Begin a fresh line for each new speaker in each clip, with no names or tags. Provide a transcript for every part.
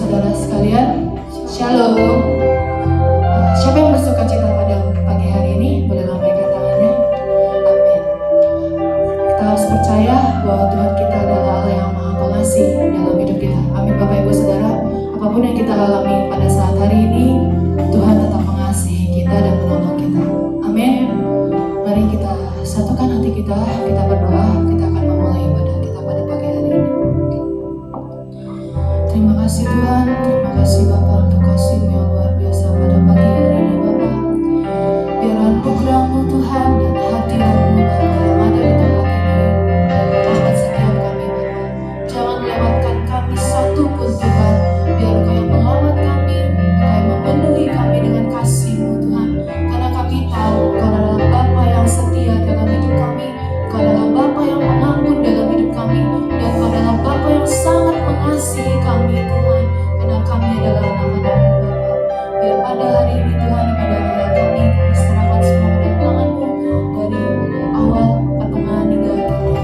saudara sekalian, Shalom. Siapa yang bersuka cita pada pagi hari ini? Boleh lambaikan tangannya. Amin. Kita harus percaya bahwa Tuhan kita adalah Allah yang Maha Pengasih dalam hidup kita. Amin Bapak Ibu Saudara. Apapun yang kita alami pada saat hari ini, Tuhan tetap mengasihi kita dan menolong kita. Amin. Mari kita satukan hati kita berdoa. Kita akan memulai ibadah kita pada pagi hari ini. Terima kasih Tuhan, terima kasih Bapak untuk kasih-Mu yang luar biasa pada pagi hari ini Bapak. Biar anugerah-Mu Tuhan dan hadirat-Mu Bapak yang ada di tempat ini merawat setiap kami Bapak. Jangan lewatkan kami satu pun Tuhan. Biar Engkau yang melawat kami, Engkau yang memenuhi kami dengan kasih-Mu Tuhan. Karena kami tahu Engkau adalah Bapa yang setia dalam hidup kami. Engkau adalah Bapa yang mengampun dalam hidup kami. Dan Engkau adalah Bapa yang sangat mengasihi kami Tuhan. Karena kami adalah anak-anak-Mu Bapa. Biar pada hari ini Tuhan, pada ayat kami serahkan semua pada tangan-Mu dari awal, pertengahan hingga akhir.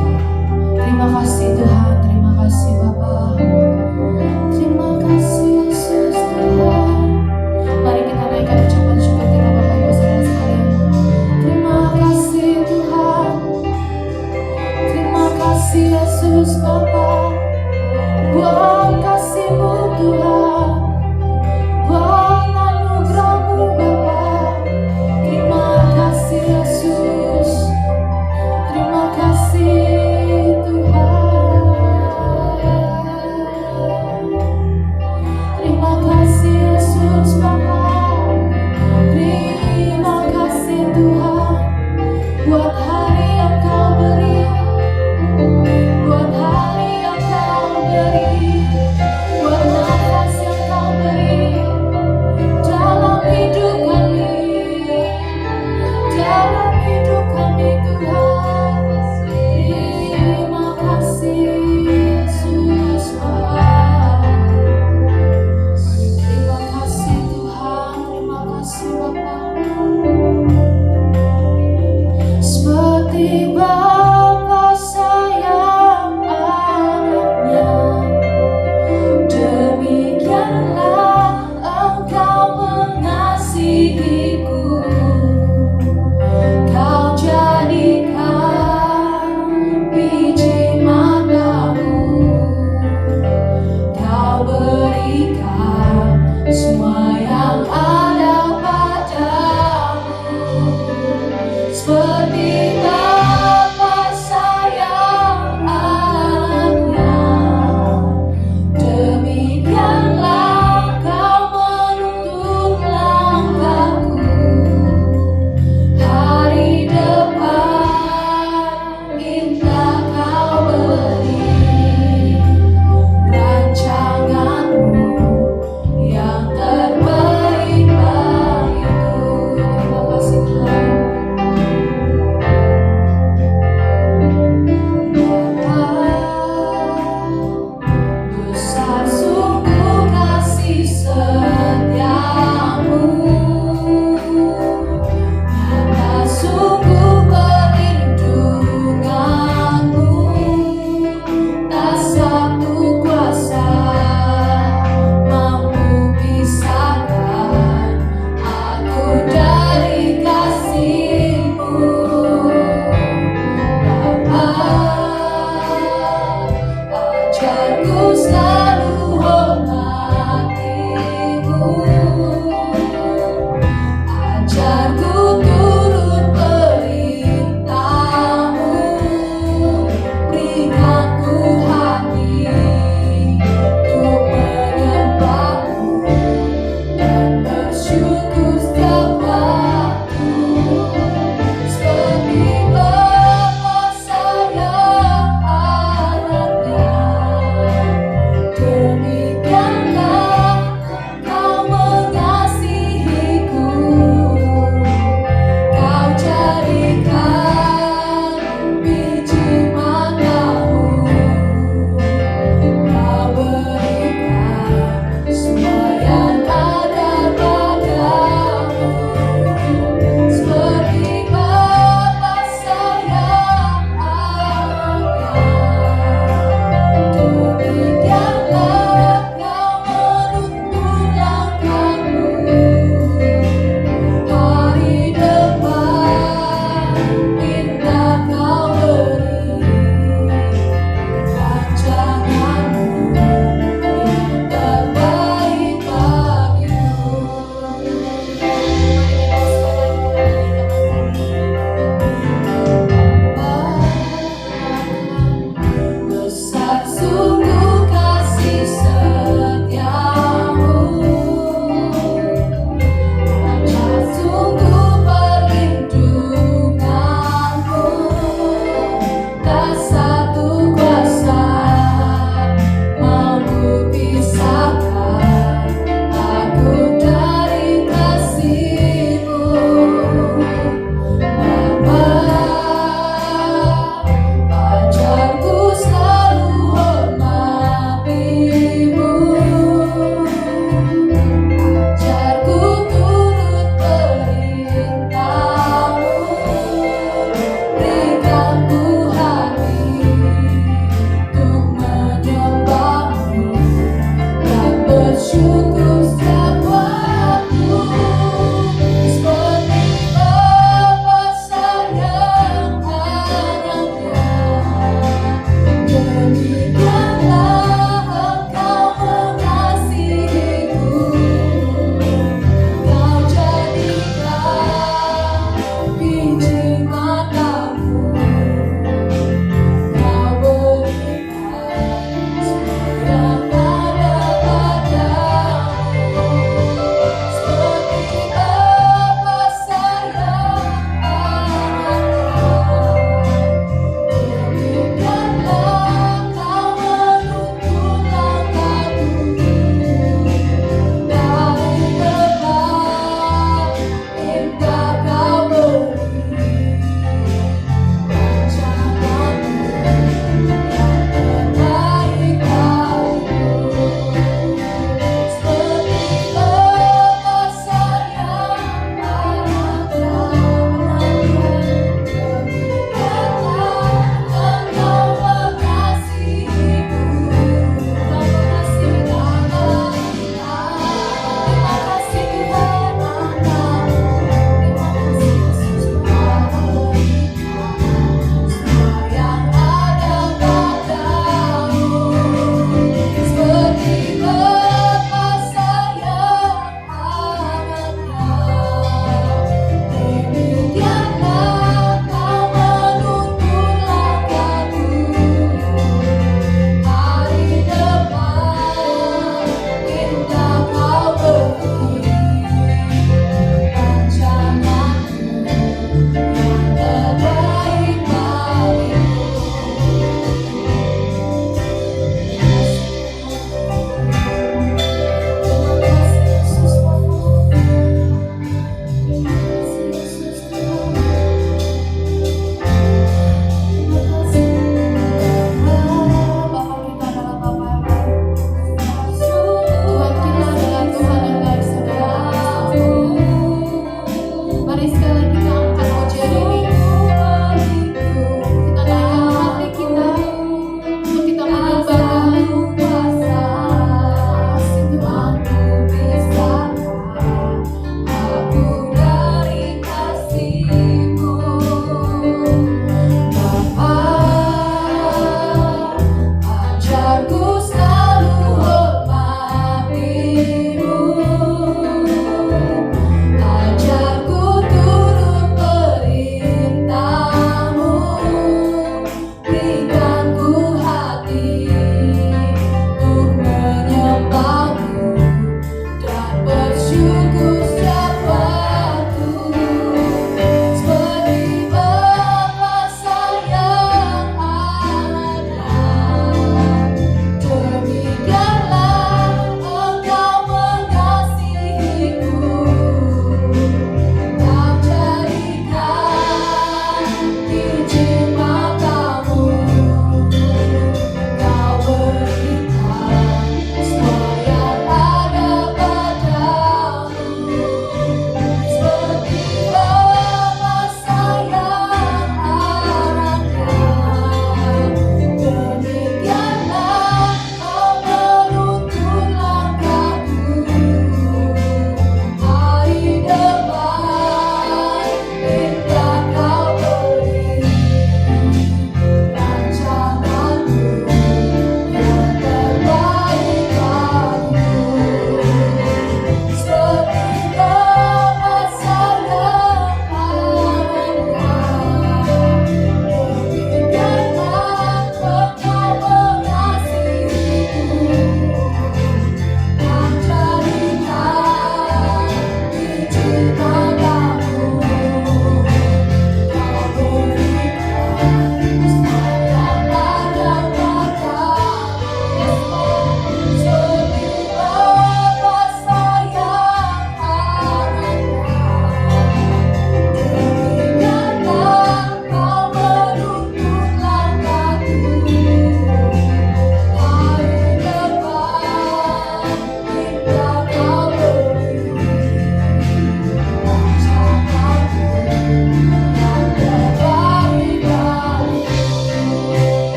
Terima kasih Tuhan, terima kasih Bapa. Terima kasih Yesus Tuhan. Mari kita naikkan ucapan syukur kita Bapak Ibu Saudara sekalian. Terima kasih Tuhan. Terima kasih Yesus Bapa. Buat kasih-Mu Tuhan, buat anugerah-Mu Bapa. Terima kasih Yesus. Terima kasih Tuhan. Terima kasih Yesus Bapa. Terima kasih Tuhan buat hari yang Kau beri, buat hari yang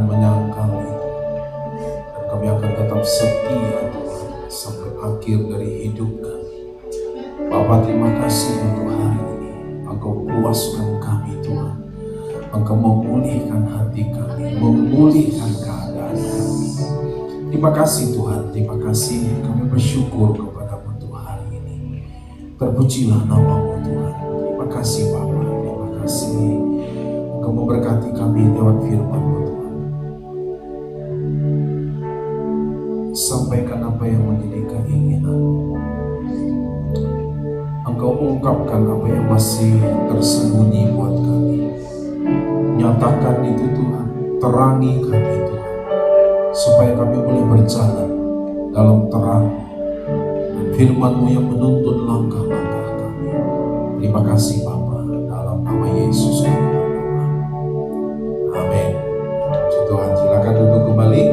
akan menyangkal itu. Dan kami akan tetap setia Tuhan sampai akhir dari hidup kami. Bapa, terima kasih untuk hari ini. Engkau puaskan kami Tuhan. Engkau memulihkan hati kami, memulihkan keadaan kami. Terima kasih Tuhan, terima kasih. Kami bersyukur kepada-Mu untuk hari ini. Terpujilah nama-Mu Tuhan. Terima kasih Bapa, terima kasih. Engkau memberkati kami lewat firman-Mu Tuhan. Sampaikan apa yang menjadi keinginan-Mu. Engkau ungkapkan apa yang masih tersembunyi buat kami. Nyatakan itu Tuhan, terangi kami Tuhan, supaya kami boleh berjalan dalam terang dan firman-Mu yang menuntun langkah-langkah kami. Terima kasih Bapa, dalam nama Yesus kami berdoa. Amin. Puji Tuhan, silakan duduk kembali.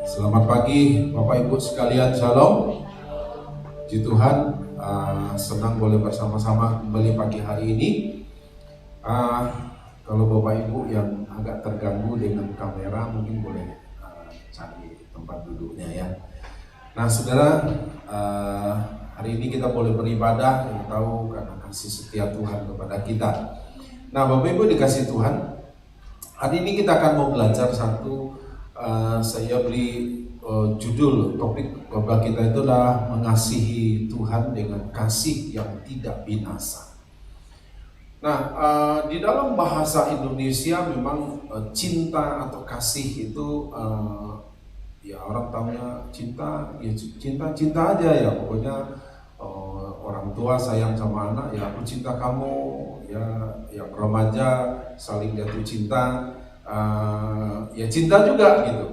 Selamat pagi Bapak Ibu sekalian, shalom. Puji Tuhan, senang boleh bersama-sama kembali pagi hari ini. Kalau Bapak Ibu yang agak terganggu dengan kamera, mungkin boleh cari tempat duduknya ya. Nah saudara, hari ini kita boleh beribadah, yang tahu karena kasih setia Tuhan kepada kita. Nah Bapak Ibu dikasih Tuhan, hari ini kita akan mau belajar satu, saya beri judul topik Bapak kita itu adalah mengasihi Tuhan dengan kasih yang tidak binasa. Nah, di dalam bahasa Indonesia memang cinta atau kasih itu ya orang tahunya cinta, ya cinta aja ya, pokoknya orang tua sayang sama anak, ya aku cinta kamu, ya yang remaja saling jatuh cinta, ya cinta juga gitu.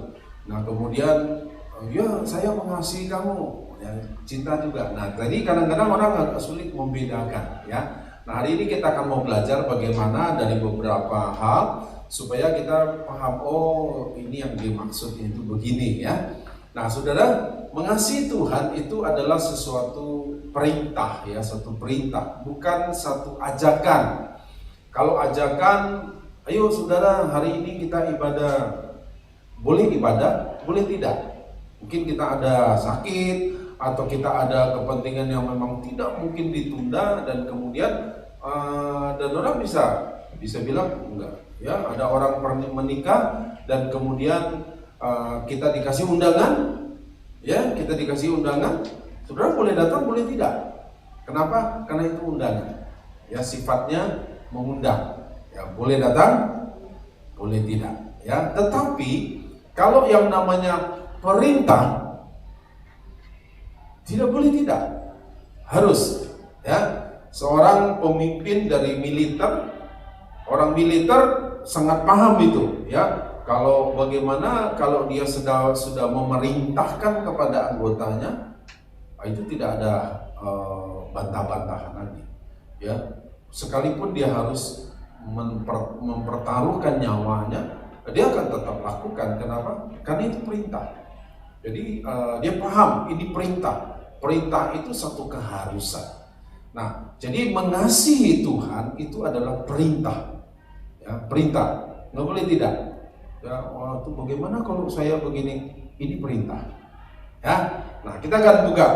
Nah kemudian ya saya mengasihi kamu, ya cinta juga. Nah tadi kadang-kadang orang agak sulit membedakan ya. Nah hari ini kita akan mau belajar bagaimana dari beberapa hal supaya kita paham, oh ini yang dimaksud itu begini ya. Nah saudara, mengasihi Tuhan itu adalah sesuatu perintah ya, satu perintah, bukan satu ajakan. Kalau ajakan, ayo saudara hari ini kita ibadah, boleh ibadah, boleh tidak. Mungkin kita ada sakit atau kita ada kepentingan yang memang tidak mungkin ditunda dan kemudian dan orang bisa bilang enggak ya, ada orang menikah dan kemudian kita dikasih undangan ya, kita dikasih undangan, saudara boleh datang boleh tidak. Kenapa? Karena itu undangan ya, sifatnya mengundang ya, boleh datang boleh tidak ya. Tetapi kalau yang namanya perintah tidak boleh tidak, harus ya. Seorang pemimpin dari militer, orang militer sangat paham itu ya, kalau bagaimana kalau dia sudah memerintahkan kepada anggotanya, itu tidak ada bantah-bantahan lagi ya, sekalipun dia harus mempertaruhkan nyawanya, dia akan tetap lakukan. Kenapa? Karena itu perintah. Jadi dia paham ini perintah. Perintah itu satu keharusan. Nah, jadi mengasihi Tuhan itu adalah perintah. Ya, perintah. Nggak boleh tidak. Ya, itu bagaimana kalau saya begini? Ini perintah. Ya. Nah, kita akan buka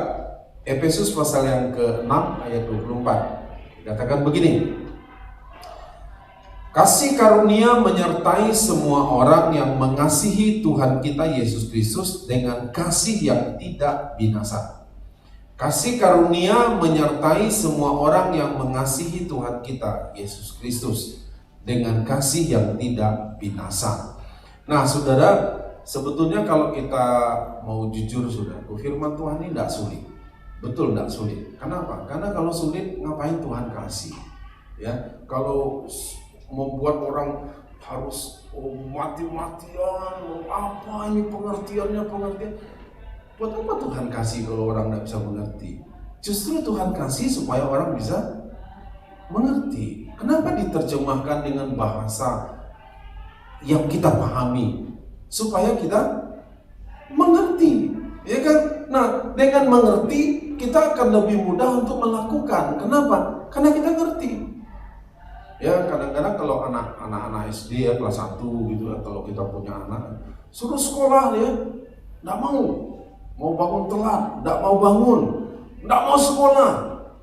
Efesus pasal yang ke-6 ayat 24. Dikatakan begini. Kasih karunia menyertai semua orang yang mengasihi Tuhan kita Yesus Kristus dengan kasih yang tidak binasa. Kasih karunia menyertai semua orang yang mengasihi Tuhan kita Yesus Kristus dengan kasih yang tidak binasa. Nah saudara, sebetulnya kalau kita mau jujur saudara, firman Tuhan ini tidak sulit. Betul tidak sulit. Kenapa? Karena kalau sulit ngapain Tuhan kasih? Ya, kalau membuat orang harus mati-matian, apa ini pengertiannya. Buat apa Tuhan kasih kalau orang tidak bisa mengerti? Justru Tuhan kasih supaya orang bisa mengerti. Kenapa diterjemahkan dengan bahasa yang kita pahami? Supaya kita mengerti, ya kan? Nah, dengan mengerti kita akan lebih mudah untuk melakukan. Kenapa? Karena kita ngerti. Ya kadang-kadang kalau anak-anak SD ya kelas 1 gitu ya, kalau kita punya anak suruh sekolah dia nggak mau bangun telat, nggak mau bangun, nggak mau sekolah.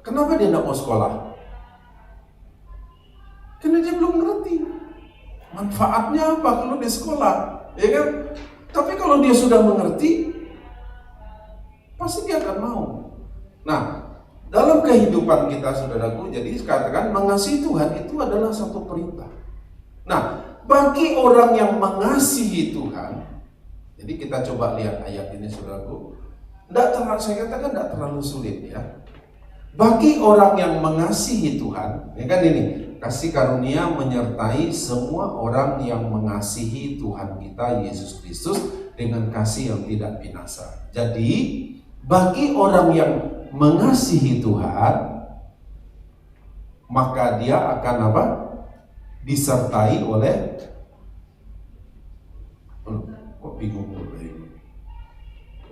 Kenapa dia nggak mau sekolah? Karena dia belum ngerti manfaatnya apa kalau dia sekolah, ya kan? Tapi kalau dia sudah mengerti, pasti dia akan mau. Nah, dalam kehidupan kita saudaraku, jadi katakan mengasihi Tuhan itu adalah satu perintah. Nah, bagi orang yang mengasihi Tuhan, jadi kita coba lihat ayat ini saudaraku. Saya katakan tidak terlalu sulit ya. Bagi orang yang mengasihi Tuhan, ya kan ini, kasih karunia menyertai semua orang yang mengasihi Tuhan kita Yesus Kristus dengan kasih yang tidak binasa. Jadi, bagi orang yang mengasihi Tuhan, maka dia akan apa? Disertai oleh kok bingung.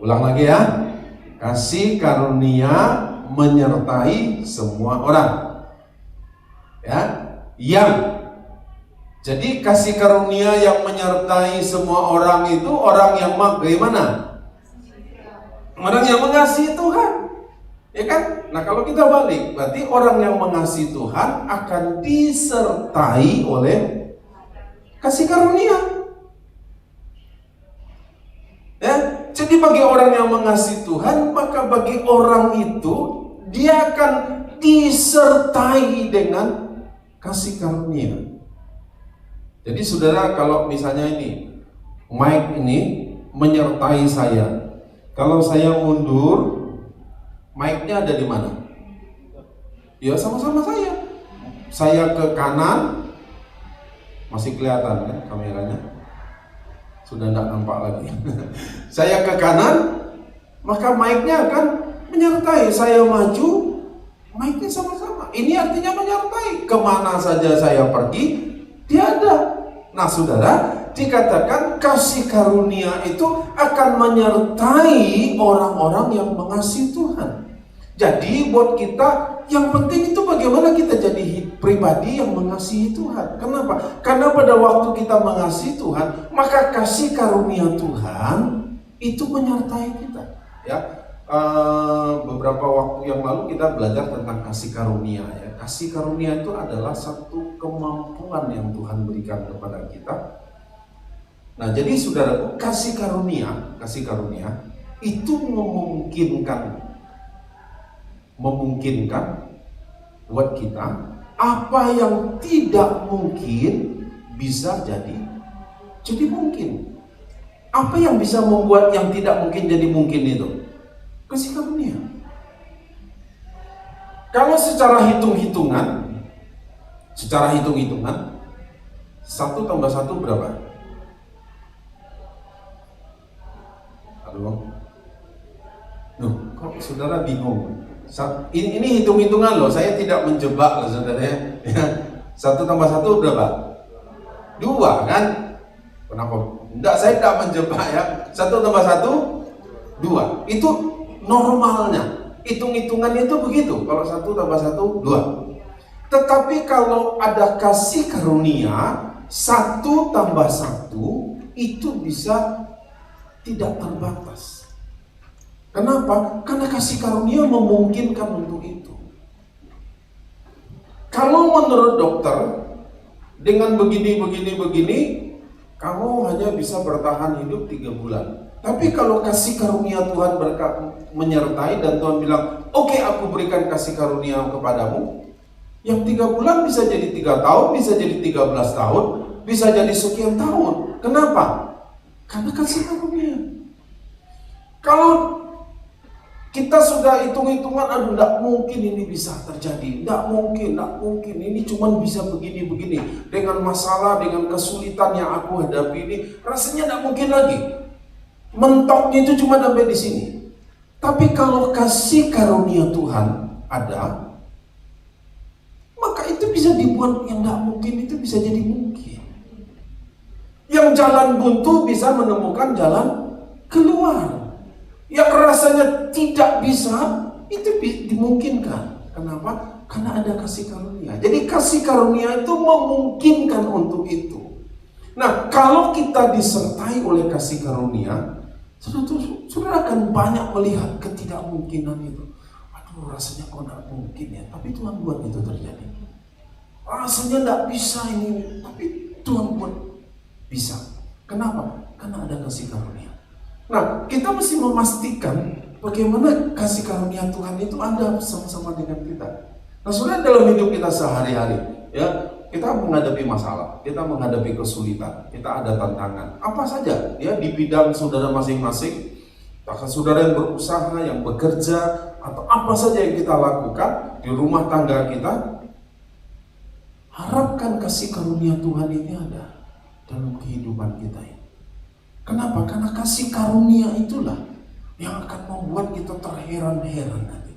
Ulang lagi ya. Kasih karunia menyertai semua orang. Ya, jadi kasih karunia yang menyertai semua orang itu orang yang bagaimana? Orang yang mengasihi Tuhan. Ya kan? Nah, kalau kita balik, berarti orang yang mengasihi Tuhan akan disertai oleh kasih karunia. Ya, jadi bagi orang yang mengasihi Tuhan, maka bagi orang itu dia akan disertai dengan kasih karunia. Jadi saudara, kalau misalnya ini Mike ini menyertai saya, kalau saya mundur, mic-nya ada di mana? Ya sama-sama saya. Saya ke kanan, masih kelihatan kan kameranya? Sudah tidak nampak lagi. Saya ke kanan, maka mic-nya akan menyertai. Saya maju, mic-nya sama-sama. Ini artinya menyertai. Kemana saja saya pergi, dia ada. Nah saudara, dikatakan kasih karunia itu akan menyertai orang-orang yang mengasihi Tuhan. Jadi buat kita yang penting itu bagaimana kita jadi pribadi yang mengasihi Tuhan. Kenapa? Karena pada waktu kita mengasihi Tuhan, maka kasih karunia Tuhan itu menyertai kita. Ya, beberapa waktu yang lalu kita belajar tentang kasih karunia. Ya, kasih karunia itu adalah satu kemampuan yang Tuhan berikan kepada kita. Nah, jadi saudaraku, kasih karunia itu memungkinkan buat kita apa yang tidak mungkin bisa jadi mungkin. Apa yang bisa membuat yang tidak mungkin jadi mungkin itu? Kasih karunia. Kalau secara hitung-hitungan 1 tambah 1 berapa? Halo? Kok saudara bingung? Ini hitung-hitungan loh, saya tidak menjebak loh saudara ya. 1 tambah 1 berapa? 2 kan? Kenapa? Enggak, saya tidak menjebak ya. 1 tambah 1 2. Itu normalnya. Hitung-hitungannya itu begitu. Kalau 1 tambah 1 2. Tetapi kalau ada kasih karunia 1 tambah 1 itu bisa tidak terbatas. Kenapa? Karena kasih karunia memungkinkan untuk itu. Kalau menurut dokter, dengan begini, kamu hanya bisa bertahan hidup 3 bulan. Tapi kalau kasih karunia Tuhan menyertai dan Tuhan bilang, oke, aku berikan kasih karunia kepadamu, yang 3 bulan bisa jadi 3 tahun, bisa jadi 13 tahun, bisa jadi sekian tahun. Kenapa? Karena kasih karunia. Kalau kita sudah hitung-hitungan, aduh tidak mungkin ini bisa terjadi, tidak mungkin, ini cuma bisa begini, dengan masalah, dengan kesulitan yang aku hadapi ini, rasanya tidak mungkin lagi, mentoknya itu cuma sampai di sini. Tapi kalau kasih karunia Tuhan ada, maka itu bisa dibuat yang tidak mungkin itu bisa jadi mungkin. Yang jalan buntu bisa menemukan jalan keluar. Yang rasanya tidak bisa, itu dimungkinkan. Kenapa? Karena ada kasih karunia. Jadi kasih karunia itu memungkinkan untuk itu. Nah, kalau kita disertai oleh kasih karunia, saudara akan banyak melihat ketidakmungkinan itu. Aduh, rasanya kok tidak mungkin ya, tapi Tuhan buat itu terjadi. Rasanya tidak bisa ini, tapi Tuhan buat bisa. Kenapa? Karena ada kasih karunia. Nah, kita mesti memastikan bagaimana kasih karunia Tuhan itu ada bersama-sama dengan kita. Nah, saudara, dalam hidup kita sehari-hari, ya, kita menghadapi masalah, kita menghadapi kesulitan, kita ada tantangan, apa saja, ya, di bidang saudara masing-masing. Bahkan saudara yang berusaha, yang bekerja, atau apa saja yang kita lakukan di rumah tangga kita, harapkan kasih karunia Tuhan ini ada dalam kehidupan kita ini. Kenapa? Karena kasih karunia itulah yang akan membuat kita terheran-heran nanti.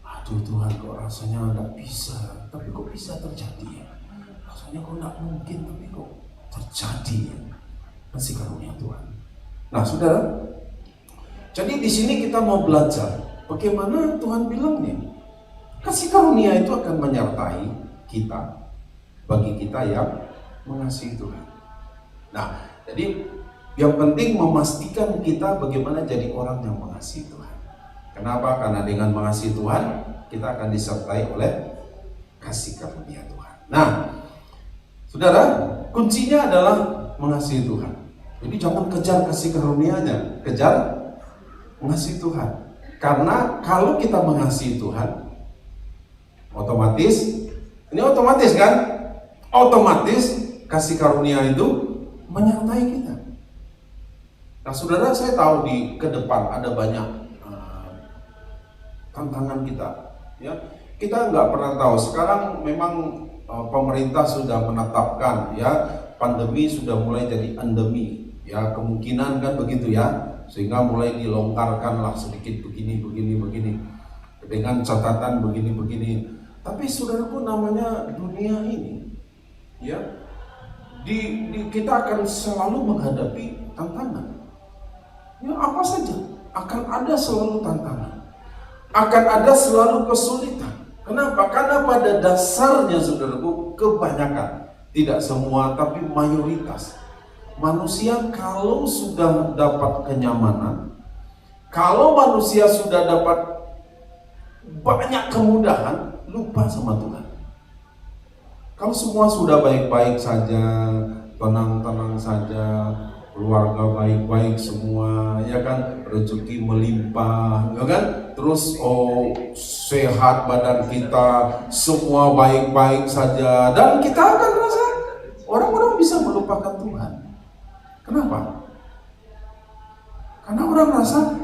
Aduh Tuhan, kok rasanya tidak bisa, tapi kok bisa terjadi ya? Rasanya kok tidak mungkin, tapi kok terjadi ya? Kasih karunia Tuhan. Nah, saudara, jadi di sini kita mau belajar bagaimana Tuhan bilangnya kasih karunia itu akan menyertai kita, bagi kita yang mengasihi Tuhan. Nah, jadi yang penting memastikan kita bagaimana jadi orang yang mengasihi Tuhan. Kenapa? Karena dengan mengasihi Tuhan, kita akan disertai oleh kasih karunia Tuhan. Nah, saudara, kuncinya adalah mengasihi Tuhan. Jadi jangan kejar kasih karunia-Nya, kejar mengasihi Tuhan. Karena kalau kita mengasihi Tuhan, otomatis kan? Otomatis kasih karunia itu menyertai kita. Nah, saudara, saya tahu di ke depan ada banyak tantangan kita. Ya, kita nggak pernah tahu. Sekarang memang pemerintah sudah menetapkan, ya, pandemi sudah mulai jadi endemi. Ya, kemungkinan kan begitu ya, sehingga mulai dilonggarkanlah sedikit begini dengan catatan begini. Tapi saudaraku, namanya dunia ini, ya, kita akan selalu menghadapi tantangan. Ya, apa saja akan ada selalu tantangan, akan ada selalu kesulitan. Kenapa? Karena pada dasarnya, saudaraku, kebanyakan, tidak semua tapi mayoritas manusia, kalau sudah dapat kenyamanan, kalau manusia sudah dapat banyak kemudahan, lupa sama Tuhan. Kalau semua sudah baik-baik saja, tenang-tenang saja, keluarga baik-baik semua, ya kan, rezeki melimpah, ya kan, terus sehat badan kita, semua baik-baik saja, dan kita akan rasa orang-orang bisa melupakan Tuhan. Kenapa? Karena orang rasa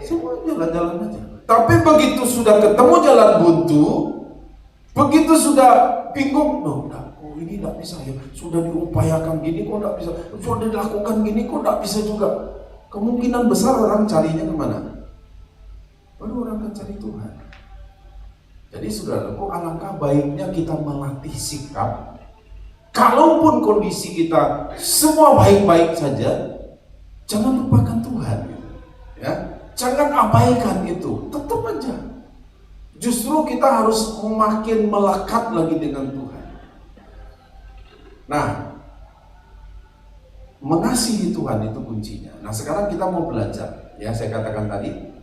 semua jalan-jalan aja. Tapi begitu sudah ketemu jalan buntu, begitu sudah bingung, ini tidak bisa ya, sudah diupayakan gini kok tidak bisa, sudah dilakukan gini kok tidak bisa juga. Kemungkinan besar orang carinya kemana? Baru orang akan cari Tuhan. Jadi saudaraku, alangkah baiknya kita melatih sikap. Kalaupun kondisi kita semua baik-baik saja, jangan lupakan Tuhan. Ya, jangan abaikan itu, tetap aja. Justru kita harus makin melekat lagi dengan Tuhan. Nah, mengasihi Tuhan itu kuncinya. Nah, sekarang kita mau belajar. Ya, saya katakan tadi,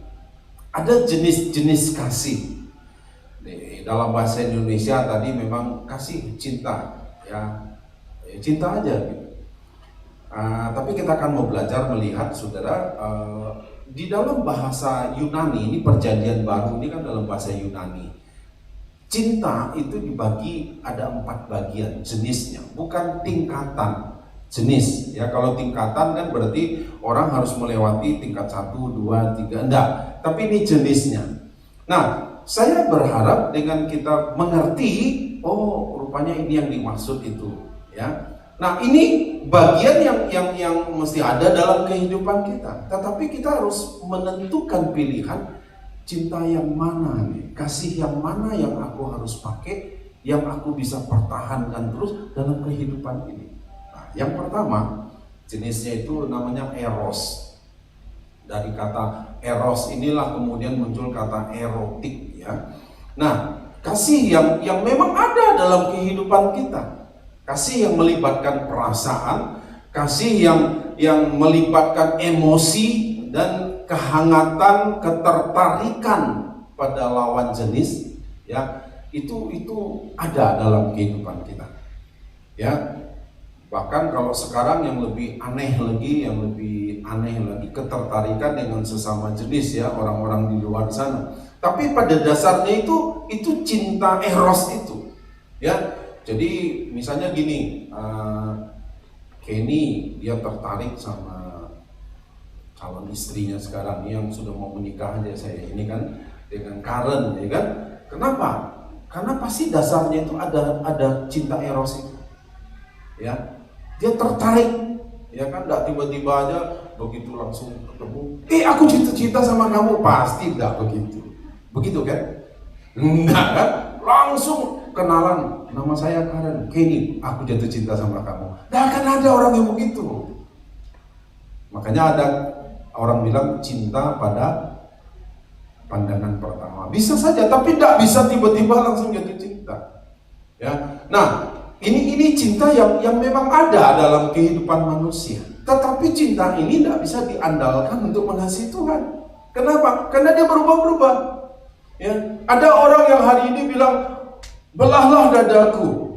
ada jenis-jenis kasih. Dalam bahasa Indonesia tadi memang kasih cinta, ya, cinta aja gitu. Tapi kita akan mau belajar melihat, saudara, di dalam bahasa Yunani, ini perjanjian baru, ini kan dalam bahasa Yunani. Cinta itu dibagi ada 4 bagian jenisnya, bukan tingkatan jenis. Ya, kalau tingkatan kan berarti orang harus melewati tingkat 1, 2, 3, enggak. Tapi ini jenisnya. Nah, saya berharap dengan kita mengerti, oh rupanya ini yang dimaksud itu, ya. Nah, ini bagian yang mesti ada dalam kehidupan kita. Tetapi kita harus menentukan pilihan, cinta yang mana nih, kasih yang mana yang aku harus pakai, yang aku bisa pertahankan terus dalam kehidupan ini. Nah, yang pertama jenisnya itu namanya eros. Dari kata eros inilah kemudian muncul kata erotik, ya. Nah, kasih yang memang ada dalam kehidupan kita, kasih yang melibatkan perasaan, kasih yang melibatkan emosi dan kehangatan, ketertarikan pada lawan jenis, ya itu ada dalam kehidupan kita, ya. Bahkan kalau sekarang yang lebih aneh lagi ketertarikan dengan sesama jenis, ya, orang-orang di luar sana. Tapi pada dasarnya itu cinta eros itu, ya. Jadi misalnya gini, Kenny dia tertarik sama calon istrinya sekarang yang sudah mau menikah aja saya ini kan, dengan Karen, ya kan? Kenapa? Karena pasti dasarnya itu ada cinta eros itu, ya. Dia tertarik, ya kan? Nggak tiba-tiba aja begitu langsung ketemu, aku cinta sama kamu, pasti nggak begitu kan? Enggak kan? Langsung kenalan, nama saya Karen, Kenny, aku jatuh cinta sama kamu. Nggak akan ada orang yang begitu. Makanya ada orang bilang cinta pada pandangan pertama. Bisa saja, tapi tidak bisa tiba-tiba langsung jatuh cinta. Ya, nah ini cinta yang memang ada dalam kehidupan manusia. Tetapi cinta ini tidak bisa diandalkan untuk mengasihi Tuhan. Kenapa? Karena dia berubah-ubah. Ya, ada orang yang hari ini bilang, belahlah dadaku,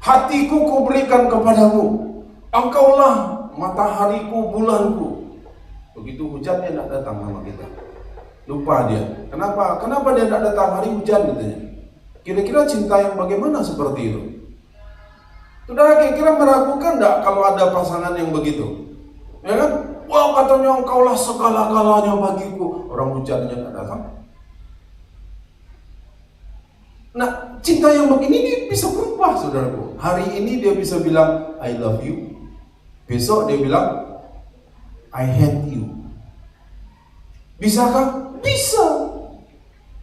hatiku kuberikan kepadamu, engkaulah matahariku, bulanku. Begitu hujan dia tidak datang sama kita, lupa dia. Kenapa dia tidak datang hari hujan katanya? Kira-kira cinta yang bagaimana seperti itu? Saudara kira-kira meragukan tidak kalau ada pasangan yang begitu? Ya kan? Wah, katanya engkaulah segala-galanya bagiku, orang hujannya tidak datang. Nah, cinta yang begini ini bisa berubah, saudaraku. Hari ini dia bisa bilang I love you, besok dia bilang I hate you. Bisakah? Bisa.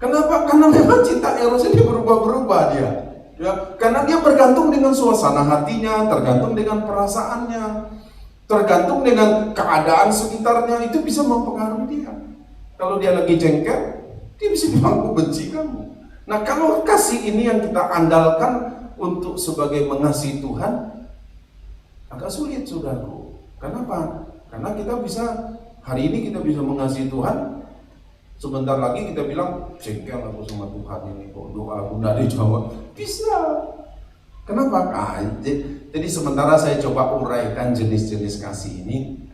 Kenapa? Karena memang cinta eros ini berubah-berubah dia. Ya, karena dia bergantung dengan suasana hatinya, tergantung dengan perasaannya, tergantung dengan keadaan sekitarnya, itu bisa mempengaruhi dia. Kalau dia lagi jengkel, dia bisa bilang aku benci kamu. Nah, kalau kasih ini yang kita andalkan untuk sebagai mengasihi Tuhan, agak sulit, saudaraku. Kenapa? Karena kita bisa, hari ini kita bisa mengasihi Tuhan, sebentar lagi kita bilang, jengkel aku sama Tuhan ini, kok doa aku tidak dijawab. Bisa. Kenapa? Jadi sementara saya coba uraikan jenis-jenis kasih ini,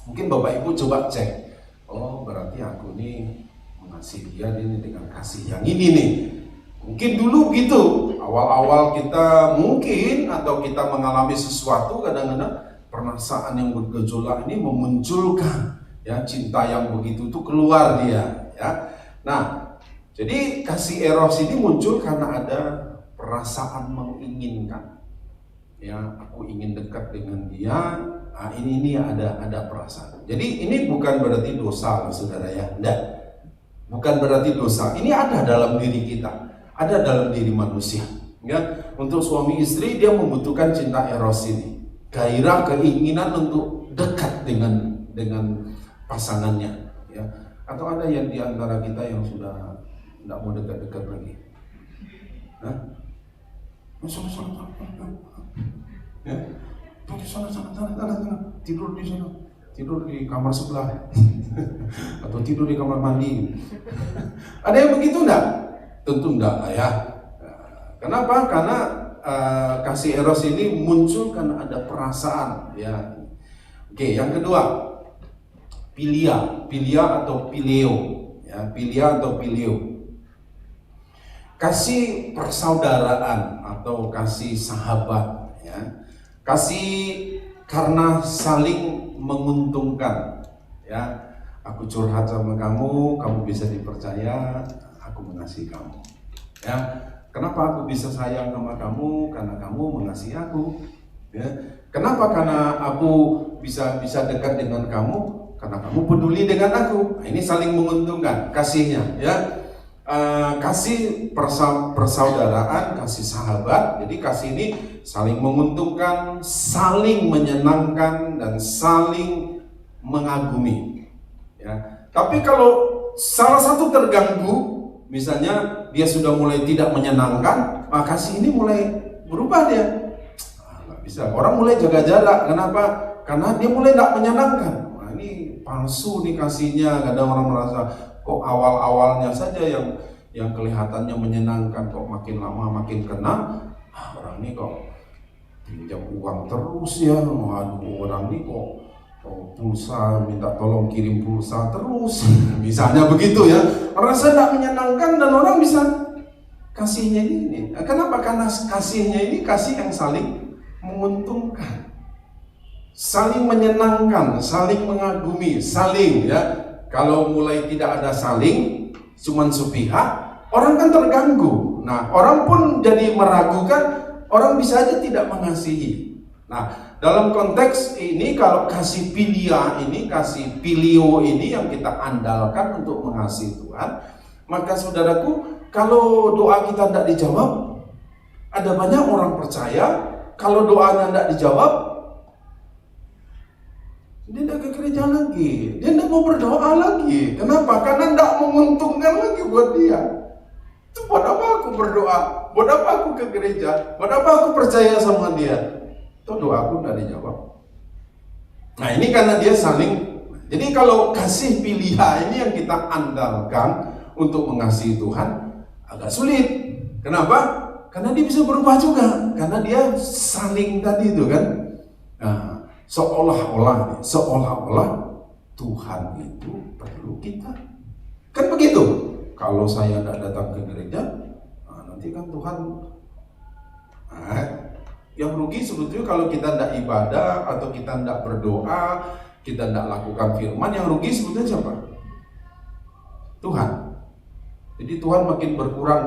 mungkin Bapak Ibu coba cek, oh berarti aku ini mengasihi dia ini dengan kasih yang ini nih. Mungkin dulu gitu, awal-awal kita mungkin, atau kita mengalami sesuatu, kadang-kadang perasaan yang bergejolak ini memunculkan, ya, cinta yang begitu itu keluar dia, ya. Nah, jadi kasih eros ini muncul karena ada perasaan menginginkan, ya, aku ingin dekat dengan dia. Nah, ini ada perasaan. Jadi ini bukan berarti dosa, saudara, ya, enggak, bukan berarti dosa. Ini ada dalam diri kita, ada dalam diri manusia, ya. Untuk suami istri dia membutuhkan cinta eros ini, gairah, keinginan untuk dekat dengan pasangannya, ya. Atau ada yang di antara kita yang sudah tidak mau dekat-dekat lagi, Hah? Ya, sana, tidur di sana, tidur di kamar sebelah, atau tidur di kamar mandi. Ada yang begitu enggak? Tentu enggak lah, ya. Kenapa? Karena kasih eros ini muncul karena ada perasaan, ya. Oke, yang kedua, Philia atau Phileo, ya, Philia atau Phileo. Kasih persaudaraan atau kasih sahabat, ya. Kasih karena saling menguntungkan, ya. Aku curhat sama kamu, kamu bisa dipercaya, aku mengasihi kamu, ya. Kenapa aku bisa sayang sama kamu? Karena kamu mengasihi aku, ya. Kenapa? Karena aku bisa dekat dengan kamu, karena kamu peduli dengan aku. Nah, ini saling menguntungkan kasihnya, ya. Kasih persaudaraan, kasih sahabat. Jadi kasih ini saling menguntungkan, saling menyenangkan, dan saling mengagumi, ya. Tapi kalau salah satu terganggu, misalnya dia sudah mulai tidak menyenangkan, kasih ini mulai berubah dia. Nggak bisa. Orang mulai jaga jarak. Kenapa? Karena dia mulai tidak menyenangkan. Nah, ini palsu nih kasihnya. Kadang orang merasa kok awal-awalnya saja yang kelihatannya menyenangkan, kok makin lama makin kena. Orang ini kok pinjam uang terus ya. Waduh, orang ini kok pulsa, minta tolong kirim pulsa terus. Misalnya begitu ya. Rasa tidak menyenangkan dan orang bisa kasihnya ini. Kenapa? Karena kasihnya ini kasih yang saling menguntungkan, saling menyenangkan, saling mengagumi, saling ya. Kalau mulai tidak ada saling, cuman sepihak, orang kan terganggu. Nah, orang pun jadi meragukan, orang bisa aja tidak mengasihi. Nah, dalam konteks ini kalau kasih filia ini, kasih filio ini yang kita andalkan untuk mengasihi Tuhan, maka saudaraku, kalau doa kita tidak dijawab, ada banyak orang percaya kalau doanya tidak dijawab, dia tidak ke gereja lagi, dia tidak mau berdoa lagi. Kenapa? Karena tidak menguntungkan lagi buat dia. Itu buat apa aku berdoa? Buat apa aku ke gereja? Buat apa aku percaya sama dia? Itu doa aku tidak dijawab. Nah, ini karena dia saling. Jadi kalau kasih pilihan ini yang kita andalkan untuk mengasihi Tuhan agak sulit. Kenapa? Karena dia bisa berubah juga. Karena dia saling tadi itu kan. Nah, seolah-olah Tuhan itu perlu kita. Kan begitu. Kalau saya tidak datang ke gereja, nanti kan Tuhan. Yang rugi sebetulnya kalau kita tidak ibadah atau kita tidak berdoa, kita tidak lakukan firman, yang rugi sebetulnya siapa? Tuhan. Jadi Tuhan makin berkurang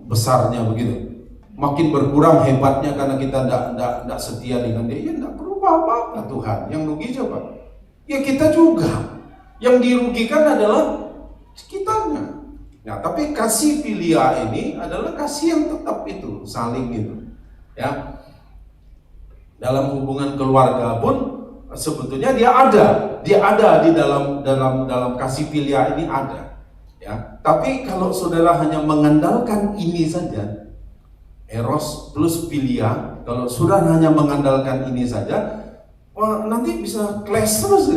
besarnya begitu. Makin berkurang hebatnya karena kita tidak setia dengan dia. Ya tidak berubah apa-apa Tuhan. Yang rugi siapa? Ya kita juga. Yang dirugikan adalah kitanya. Nah, tapi kasih filia ini adalah kasih yang tetap itu, saling itu. Ya. Dalam hubungan keluarga pun sebetulnya dia ada di dalam kasih filia ini ada. Ya. Tapi kalau saudara hanya mengandalkan ini saja, eros plus filia, kalau sudah hanya mengandalkan ini saja, nanti bisa clash terus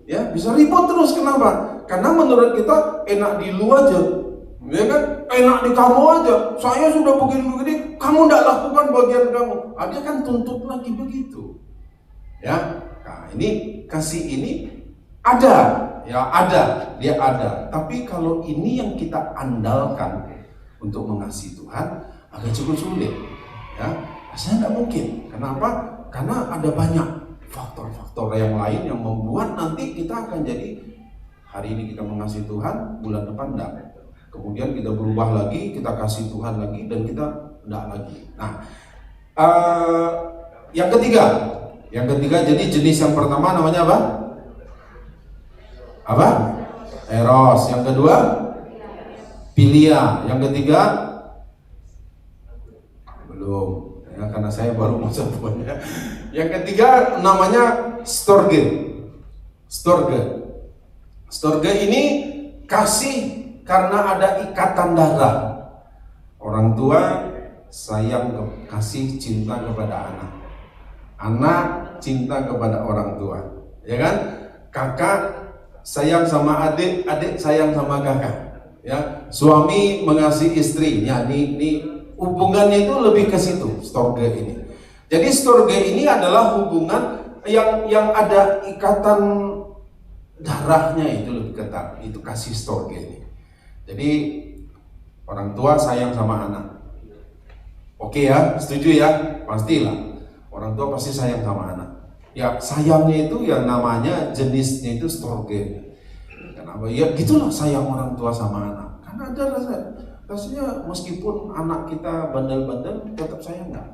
ya, bisa ribut terus. Kenapa? Karena menurut kita enak di lu aja, ya kan? Enak di kamu aja. Saya sudah begini-begini, kamu tidak lakukan bagian kamu. Dia kan tuntut lagi begitu. Ya, nah ini kasih ini ada, ya ada, dia ada. Tapi kalau ini yang kita andalkan untuk mengasihi Tuhan, agak cukup sulit. Ya, rasanya tidak mungkin. Kenapa? Karena ada banyak faktor-faktor yang lain yang membuat nanti kita akan jadi hari ini kita mengasihi Tuhan, bulan depan tidak. Kemudian kita berubah lagi, kita kasih Tuhan lagi, dan kita tidak lagi. Nah, yang ketiga, jadi jenis yang pertama namanya apa? Apa? Eros. Yang kedua, filia. Yang ketiga, belum. Ya, karena saya baru mau sebutnya. Yang ketiga namanya storge. Storge ini kasih karena ada ikatan darah. Orang tua sayang, kasih cinta kepada anak. Anak cinta kepada orang tua. Ya kan? Kakak sayang sama adik, adik sayang sama kakak. Ya, suami mengasihi istri. Ya, ini hubungannya itu lebih ke situ, storge ini. Jadi storge ini adalah hubungan yang ada ikatan darahnya itu lebih ketat. Itu kasih storge ini. Jadi orang tua sayang sama anak. Oke ya, setuju ya? Pastilah. Orang tua pasti sayang sama anak. Ya, sayangnya itu yang namanya jenisnya itu storge. Kenapa? Ya gitulah sayang orang tua sama anak. Karena ada rasanya meskipun anak kita bandel-bandel tetap sayang nggak?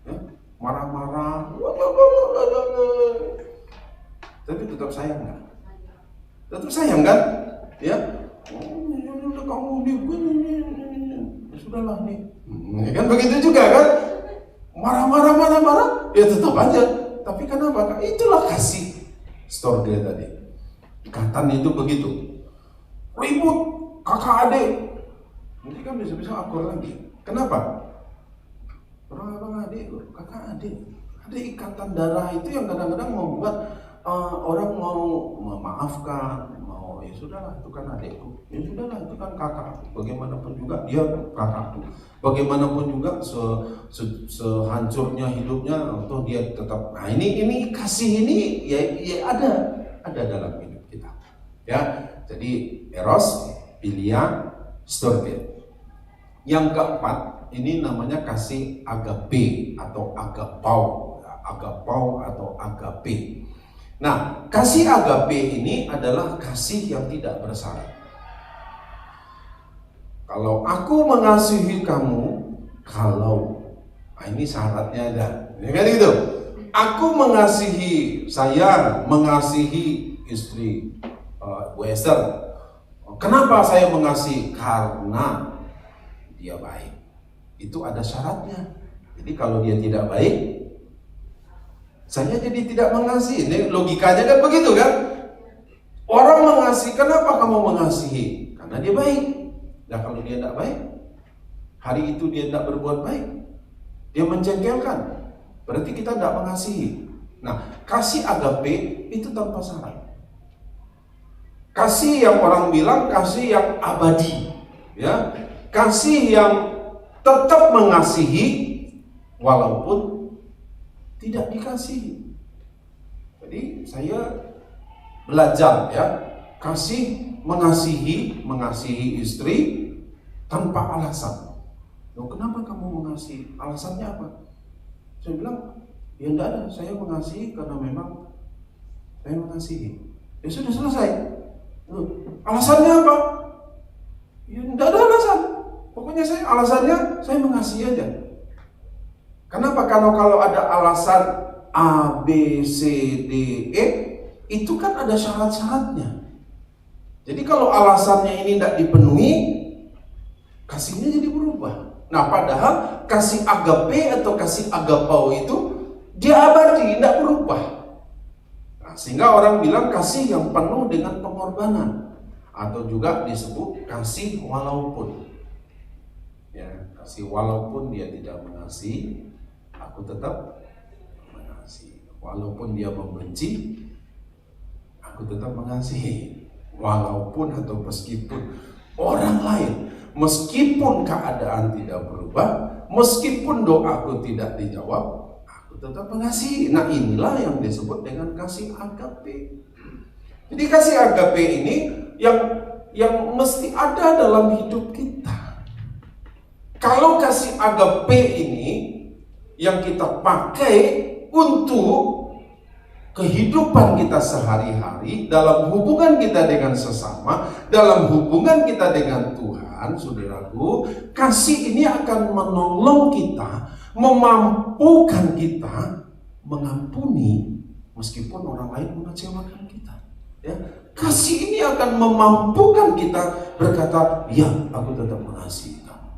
Ya, marah-marah, tapi tetap sayang nggak? Tetap sayang kan? Ya. Udah kamu sudahlah nih. Kan begitu juga kan? Marah, ya tetap aja. Tapi kenapa? Itulah kasih storge tadi. Ikatan itu begitu. Ribut kakak adik, nanti kan bisa-bisa akur lagi. Kenapa? Orang abang adik, kakak adik. Ada ikatan darah itu yang kadang-kadang membuat orang mau memaafkan, mau ya sudahlah itu kan adikku, ya sudahlah itu kan kakakku. Bagaimanapun juga dia kakakku. Bagaimanapun juga sehancurnya hidupnya, atau dia tetap. Nah ini kasih ini ya ada dalam hidup kita. Ya, jadi eros, philia, storge. Yang keempat ini namanya kasih agape atau agapau atau agape. Nah, kasih agape ini adalah kasih yang tidak bersyarat. Kalau aku mengasihi kamu, ini syaratnya ada, ya kan gitu. Aku mengasihi saya, mengasihi istri Bu Esther. Kenapa saya mengasihi? Karena dia baik. Itu ada syaratnya. Jadi kalau dia tidak baik, saya jadi tidak mengasihi. Ini logikanya kan begitu kan? Orang mengasihi, kenapa kamu mengasihi? Karena dia baik. Nah kalau dia tidak baik, hari itu dia tidak berbuat baik, dia menjengkelkan, berarti kita tidak mengasihi. Nah, kasih agape itu tanpa syarat. Kasih yang orang bilang kasih yang abadi, ya. Kasih yang tetap mengasihi walaupun tidak dikasihi. Jadi saya belajar ya, mengasihi istri tanpa alasan. Loh, kenapa kamu mengasihi? Alasannya apa? Saya bilang, ya enggak ada, saya mengasihi karena memang saya mengasihi. Ya sudah selesai. Loh, alasannya apa? Ya enggak ada alasan. Pokoknya alasannya saya mengasihi aja. Kenapa? Kalau ada alasan A, B, C, D, E, itu kan ada syarat-syaratnya. Jadi kalau alasannya ini tidak dipenuhi, kasihnya jadi berubah. Nah, padahal kasih agape atau kasih agapau itu dia abadi, tidak berubah. Nah, sehingga orang bilang kasih yang penuh dengan pengorbanan, atau juga disebut kasih walaupun. Ya, kasih walaupun dia tidak mengasihi, aku tetap mengasihi. Walaupun dia membenci, aku tetap mengasihi. Walaupun atau meskipun orang lain, meskipun keadaan tidak berubah, meskipun doaku tidak dijawab, aku tetap mengasihi. Nah, inilah yang disebut dengan kasih agape. Jadi kasih agape ini yang mesti ada dalam hidup kita. Kalau kasih agape ini yang kita pakai untuk kehidupan kita sehari-hari, dalam hubungan kita dengan sesama, dalam hubungan kita dengan Tuhan, saudaraku, kasih ini akan menolong kita, memampukan kita mengampuni meskipun orang lain mengecewakan kita. Ya, kasih ini akan memampukan kita berkata, ya, aku tetap mengasihi kamu.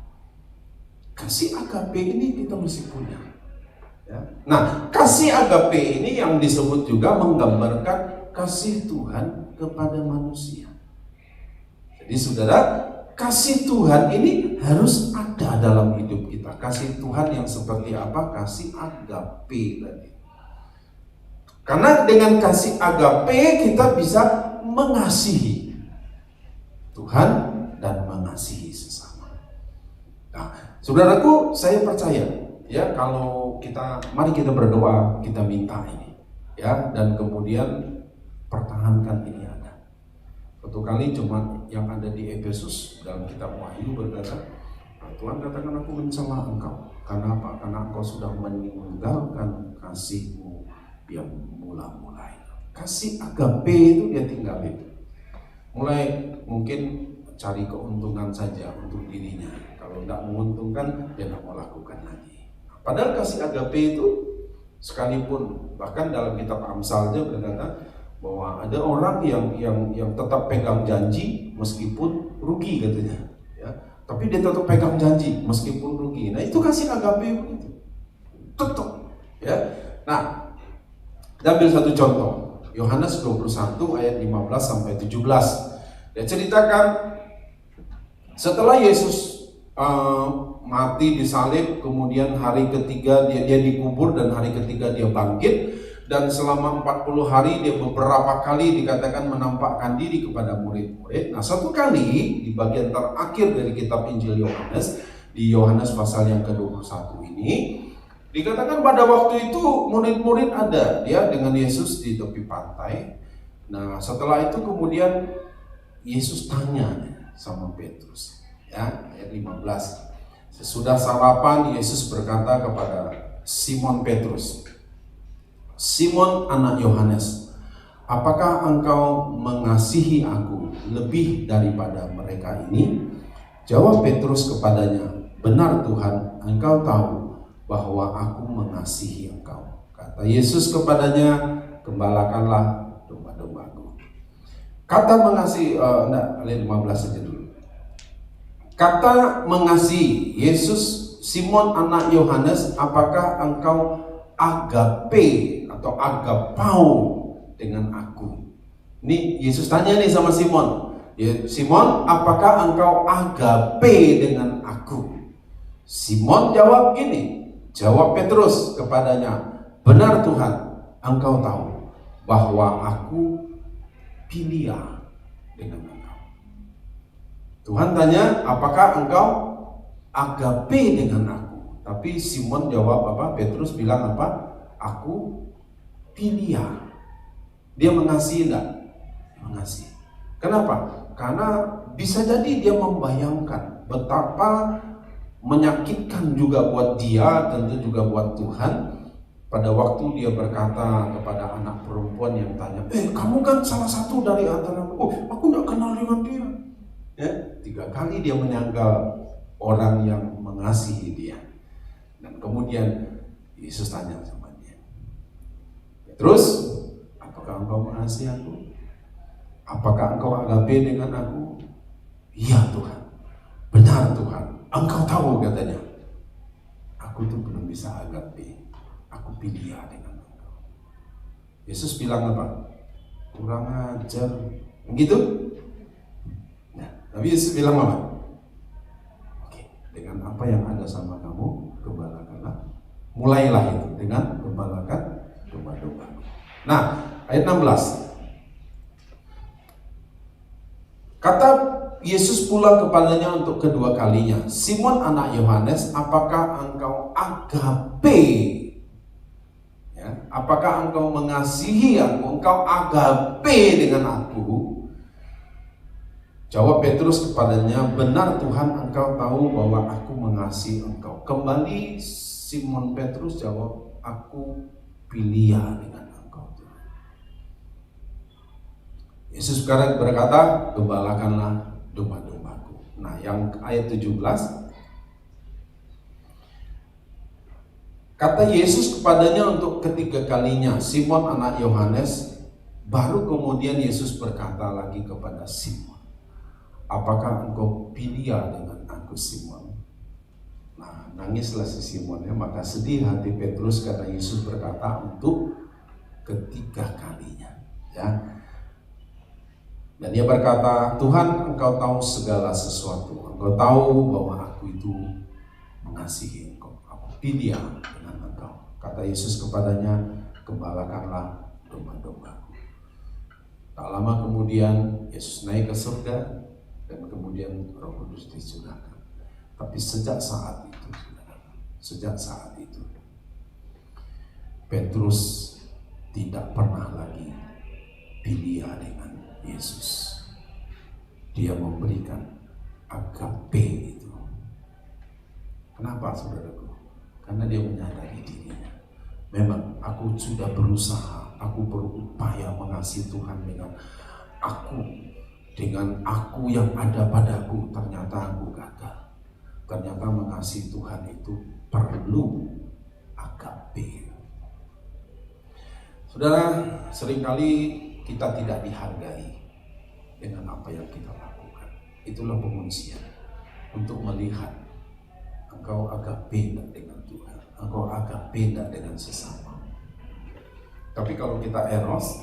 Kasih agape ini kita mesti punya. Ya. Nah, kasih agape ini yang disebut juga menggambarkan kasih Tuhan kepada manusia. Jadi saudara, kasih Tuhan ini harus ada dalam hidup kita. Kasih Tuhan yang seperti apa? Kasih agape tadi. Karena dengan kasih agape kita bisa mengasihi Tuhan dan mengasihi sesama. Nah, saudaraku, saya percaya ya, kalau mari kita berdoa, kita minta ini ya, dan kemudian pertahankan ini ada. Suatu kali cuma yang ada di Efesus dalam kitab Wahyu berkata, Tuhan katakan aku mencela engkau. Karena apa? Karena engkau sudah meninggalkan kasihmu yang mula-mula. Kasih agape itu dia tinggalin. Mulai mungkin cari keuntungan saja untuk dirinya. Kalau tidak menguntungkan, dia tidak mau lakukan lagi. Padahal kasih agape itu sekalipun, bahkan dalam kitab Amsal dia berkata bahwa ada orang yang tetap pegang janji meskipun rugi katanya. Ya, tapi dia tetap pegang janji meskipun rugi. Nah, itu kasih agape begitu. Tetap. Ya. Nah, kita ambil satu contoh. Yohanes 21 ayat 15 sampai 17. Dia ceritakan setelah Yesus mati disalib, kemudian hari ketiga dia dikubur dan hari ketiga dia bangkit, dan selama 40 hari dia beberapa kali dikatakan menampakkan diri kepada murid-murid. Nah, satu kali di bagian terakhir dari kitab Injil Yohanes, di Yohanes pasal yang ke-21 ini, dikatakan pada waktu itu murid-murid ada dia dengan Yesus di tepi pantai. Nah, setelah itu kemudian Yesus tanya sama Petrus, ya, ayat 15. Sesudah sarapan, Yesus berkata kepada Simon Petrus, "Simon anak Yohanes, apakah engkau mengasihi aku lebih daripada mereka ini?" Jawab Petrus kepadanya, "Benar Tuhan, engkau tahu bahwa aku mengasihi engkau." Kata Yesus kepadanya, "Gembalakanlah domba-dombaku." Kata mengasihi, ayat 15 saja dulu. Kata mengasihi, Yesus, Simon anak Yohanes, apakah engkau agape atau agapau dengan aku? Ini Yesus tanya nih sama Simon. Simon, apakah engkau agape dengan aku? Simon jawab gini, jawab Petrus kepadanya, "Benar Tuhan, engkau tahu bahwa aku pilia dengan engkau." Tuhan tanya, apakah engkau agape dengan aku? Tapi Simon jawab apa? Petrus bilang apa? Aku pilia. Dia mengasihi enggak? Mengasihi. Kenapa? Karena bisa jadi dia membayangkan betapa menyakitkan juga buat dia, tentu juga buat Tuhan, pada waktu dia berkata kepada anak perempuan yang tanya, kamu kan salah satu dari antara, aku enggak kenal dengan dia. Ya, 3 kali dia menyangkal orang yang mengasihi dia. Dan kemudian Yesus tanya sama dia, "Terus, apakah engkau mengasihi aku? Apakah engkau agape dengan aku?" "Iya Tuhan, benar Tuhan, engkau tahu," katanya. "Aku tuh belum bisa agape, aku pilia dengan engkau." Yesus bilang apa? "Kurang ajar." Begitu? Tapi Yesus bilang apa? Oke, dengan apa yang ada sama kamu, gembalakanlah. Mulailah itu dengan gembalakan domba-domba. Nah, ayat 16. Kata Yesus pula kepadanya untuk kedua kalinya, "Simon anak Yohanes, apakah engkau agape?" Ya, apakah engkau mengasihi aku? Engkau agape dengan aku? Jawab Petrus kepadanya, "Benar Tuhan, engkau tahu bahwa aku mengasihi engkau." Kembali Simon Petrus jawab, "Aku pilia dengan engkau Tuhan." Yesus sekarang berkata, "Gembalakanlah domba-dombaku." Nah, yang ayat 17, kata Yesus kepadanya untuk ketiga kalinya, "Simon anak Yohanes." Baru kemudian Yesus berkata lagi kepada Simon, "Apakah engkau pilia dengan aku Simon?" Nah, nangislah si Simon, ya. Maka sedih hati Petrus karena Yesus berkata untuk ketiga kalinya, ya. Dan dia berkata, "Tuhan, engkau tahu segala sesuatu. Engkau tahu bahwa aku itu mengasihi engkau. Aku pilia dengan engkau." Kata Yesus kepadanya, "Gembalakanlah domba-dombaku." Tak lama kemudian Yesus naik ke surga, dan kemudian Roh Kudus dicurahkan. Tapi sejak saat itu, Petrus tidak pernah lagi pilia dengan Yesus. Dia memberikan agape itu. Kenapa, saudaraku? Karena dia menyadari dirinya. Memang aku sudah berusaha, aku berupaya mengasihi Tuhan dengan aku yang ada padaku, ternyata aku gagal. Ternyata mengasihi Tuhan itu perlu agape. Saudara, seringkali kita tidak dihargai dengan apa yang kita lakukan. Itulah penguncian untuk melihat engkau agape dengan Tuhan, engkau agape dengan sesama. Tapi kalau kita eros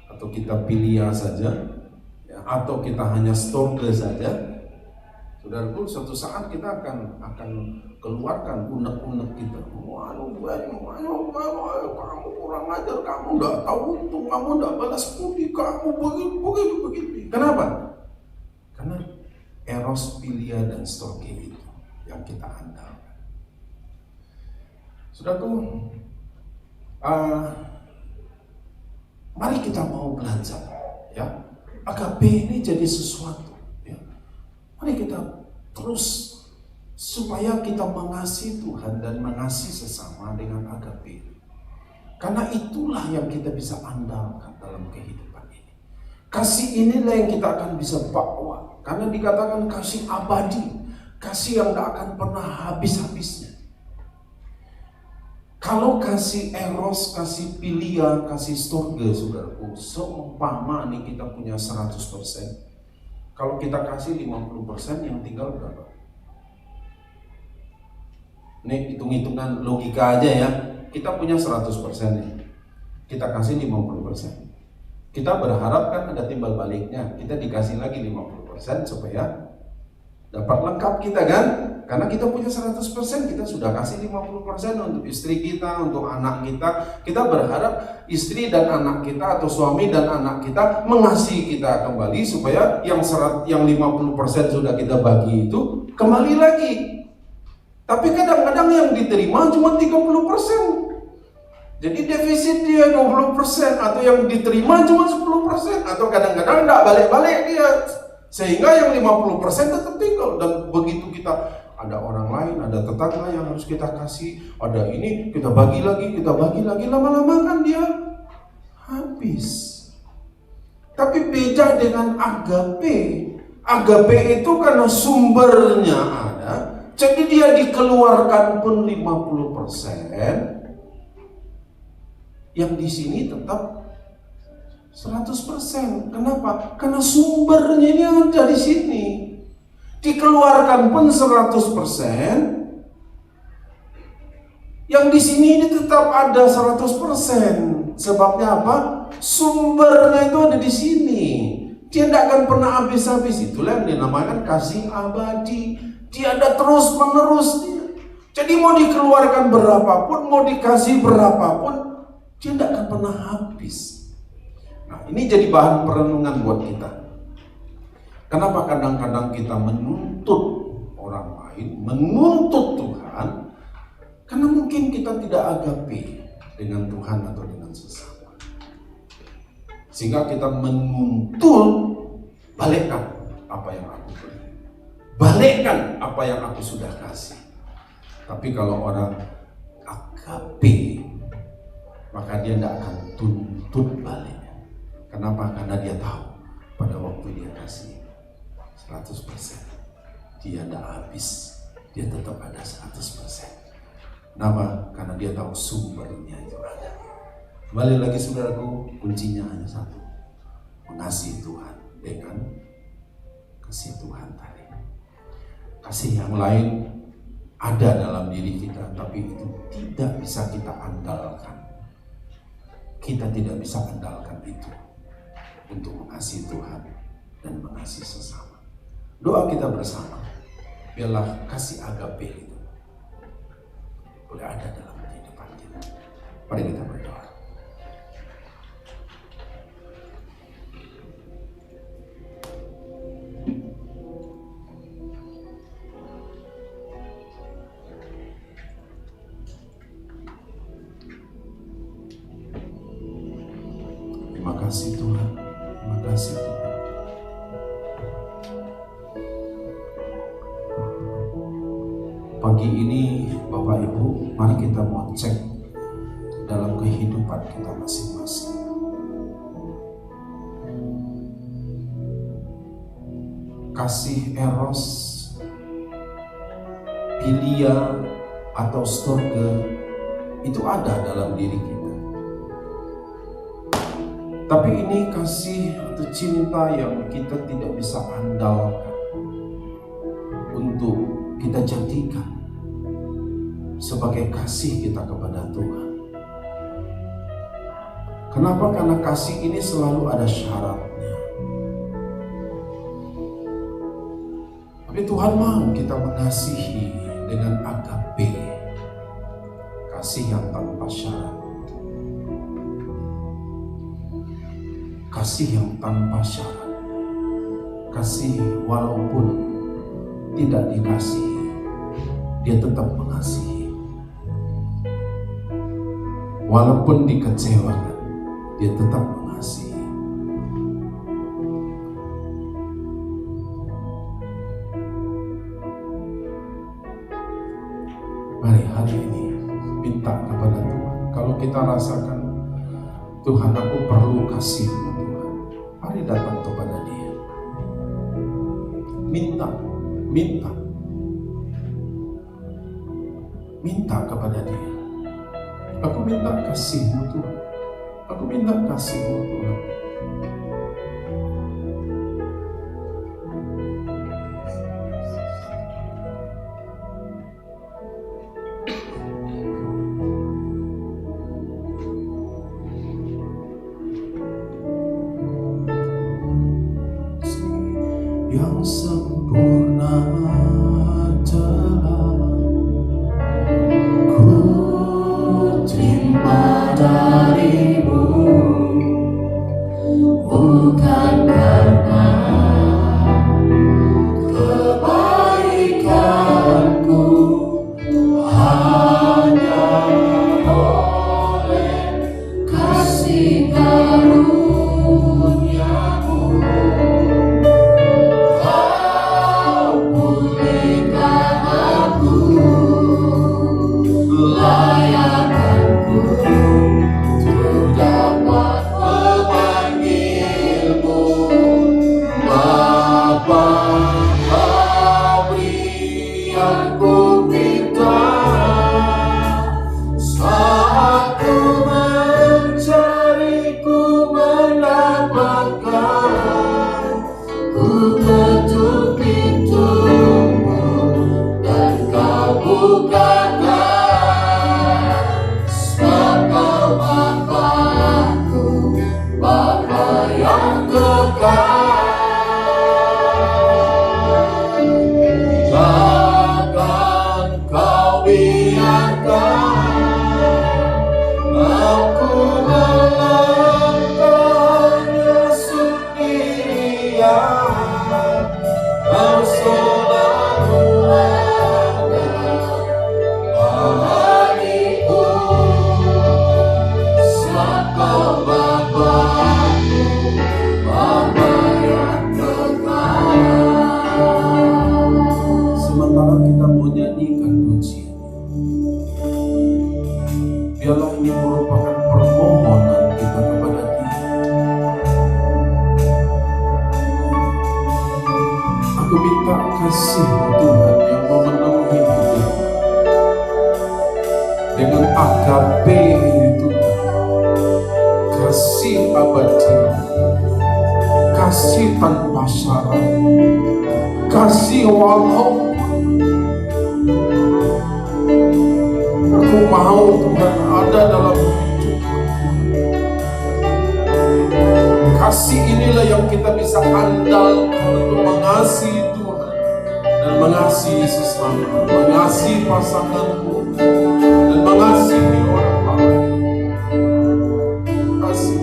atau kita pilia saja, atau kita hanya storge saja, Saudaraku, suatu saat kita akan keluarkan unek-unek kita. Kamu kurang ajar, kamu nggak tahu untung, kamu nggak balas budi, kamu begini. Kenapa? Karena eros, philia, dan storge itu yang kita andalkan. Saudaraku, mari kita mau belajar, ya. Agape ini jadi sesuatu, ya. Mari kita terus supaya kita mengasihi Tuhan dan mengasihi sesama dengan agape. Karena itulah yang kita bisa andalkan dalam kehidupan ini. Kasih inilah yang kita akan bisa bawa. Karena dikatakan kasih abadi, kasih yang tidak akan pernah habis-habisnya. Kalau kasih eros, kasih philia, kasih storge, saudaraku, seumpama nih kita punya 100%. Kalau kita kasih 50%, yang tinggal berapa? Nih hitung-hitungan logika aja ya. Kita punya 100% nih. Kita kasih 50%. Kita berharap kan ada timbal baliknya. Kita dikasih lagi 50% supaya dapat lengkap kita kan? Karena kita punya 100%, kita sudah kasih 50% untuk istri kita, untuk anak kita. Kita berharap istri dan anak kita atau suami dan anak kita mengasihi kita kembali supaya yang 50% sudah kita bagi itu kembali lagi. Tapi kadang-kadang yang diterima cuma 30%. Jadi defisit dia 20% atau yang diterima cuma 10% atau kadang-kadang enggak balik-balik dia. Sehingga yang 50% tetap tinggal, dan begitu kita ada orang lain, ada tetangga yang harus kita kasih, ada ini kita bagi lagi, lama-lama kan dia habis. Tapi beda dengan agape. Agape itu karena sumbernya ada, jadi dia dikeluarkan pun 50%, yang di sini tetap 100%. Kenapa? Karena sumbernya ini ada di sini. Dikeluarkan pun 100%, yang di sini ini tetap ada 100%. Sebabnya apa? Sumbernya itu ada di sini. Dia tidak akan pernah habis-habis. Itulah yang dinamakan kasih abadi. Dia ada terus menerus. Jadi mau dikeluarkan berapapun, mau dikasih berapapun, dia tidak akan pernah habis. Nah, ini jadi bahan perenungan buat kita. Kenapa kadang-kadang kita menuntut orang lain, menuntut Tuhan? Karena mungkin kita tidak agape dengan Tuhan atau dengan sesama. Sehingga kita menuntut, balikkan apa yang aku beri, balikkan apa yang aku sudah kasih. Tapi kalau orang agape, maka dia tidak akan tuntut balik. Kenapa? Karena dia tahu pada waktu dia kasih 100%, dia tidak habis, dia tetap ada 100%. Kenapa? Karena dia tahu sumbernya itu ada. Kembali lagi saudaraku, kuncinya hanya satu: mengasihi Tuhan dengan kasih Tuhan tadi. Kasih yang lain ada dalam diri kita, tapi itu tidak bisa kita andalkan. Kita tidak bisa andalkan itu untuk mengasihi Tuhan dan mengasihi sesama. Doa kita bersama, biarlah kasih agape itu boleh ada dalam kehidupan kita. Mari kita berdoa. Terima kasih Tuhan, terima kasih Tuhan. Pagi ini Bapak Ibu, mari kita mau cek dalam kehidupan kita masing-masing. Kasih eros, philia, atau storge itu ada dalam diri kita. Tapi ini kasih atau cinta yang kita tidak bisa andalkan untuk kita jadikan sebagai kasih kita kepada Tuhan. Kenapa? Karena kasih ini selalu ada syaratnya. Tapi Tapi Tuhan mau kita mengasihi dengan agape, kasih yang tanpa syarat, kasih yang tanpa syarat, kasih walaupun tidak dikasihi, dia tetap mengasihi. Walaupun dikecewakan, dia tetap mengasihi. Mari hari ini minta kepada Tuhan. Kalau kita rasakan, Tuhan aku perlu kasih-Mu Tuhan, mari datang kepada Dia. Minta kepada Dia. Aku minta kasih-Mu Tuhan. Aku minta kasih-Mu Tuhan. Yang sempurna telah ku terima dari-Mu, bukan karena kebaikanku, hanya oleh kasih karunia-Mu. Biarlah ini merupakan permohonan kita kepada Dia. Aku minta kasih-Mu Tuhan yang memenuhi hidup dengan agape itu, kasih abadi, kasih tanpa syarat, kasih walaupun. Aku mau Tuhan ada dalam hidup. Kasih inilah yang kita bisa andalkan untuk mengasihi Tuhan dan mengasihi sesama, mengasihi pasanganmu dan mengasihi orang lain. Kasih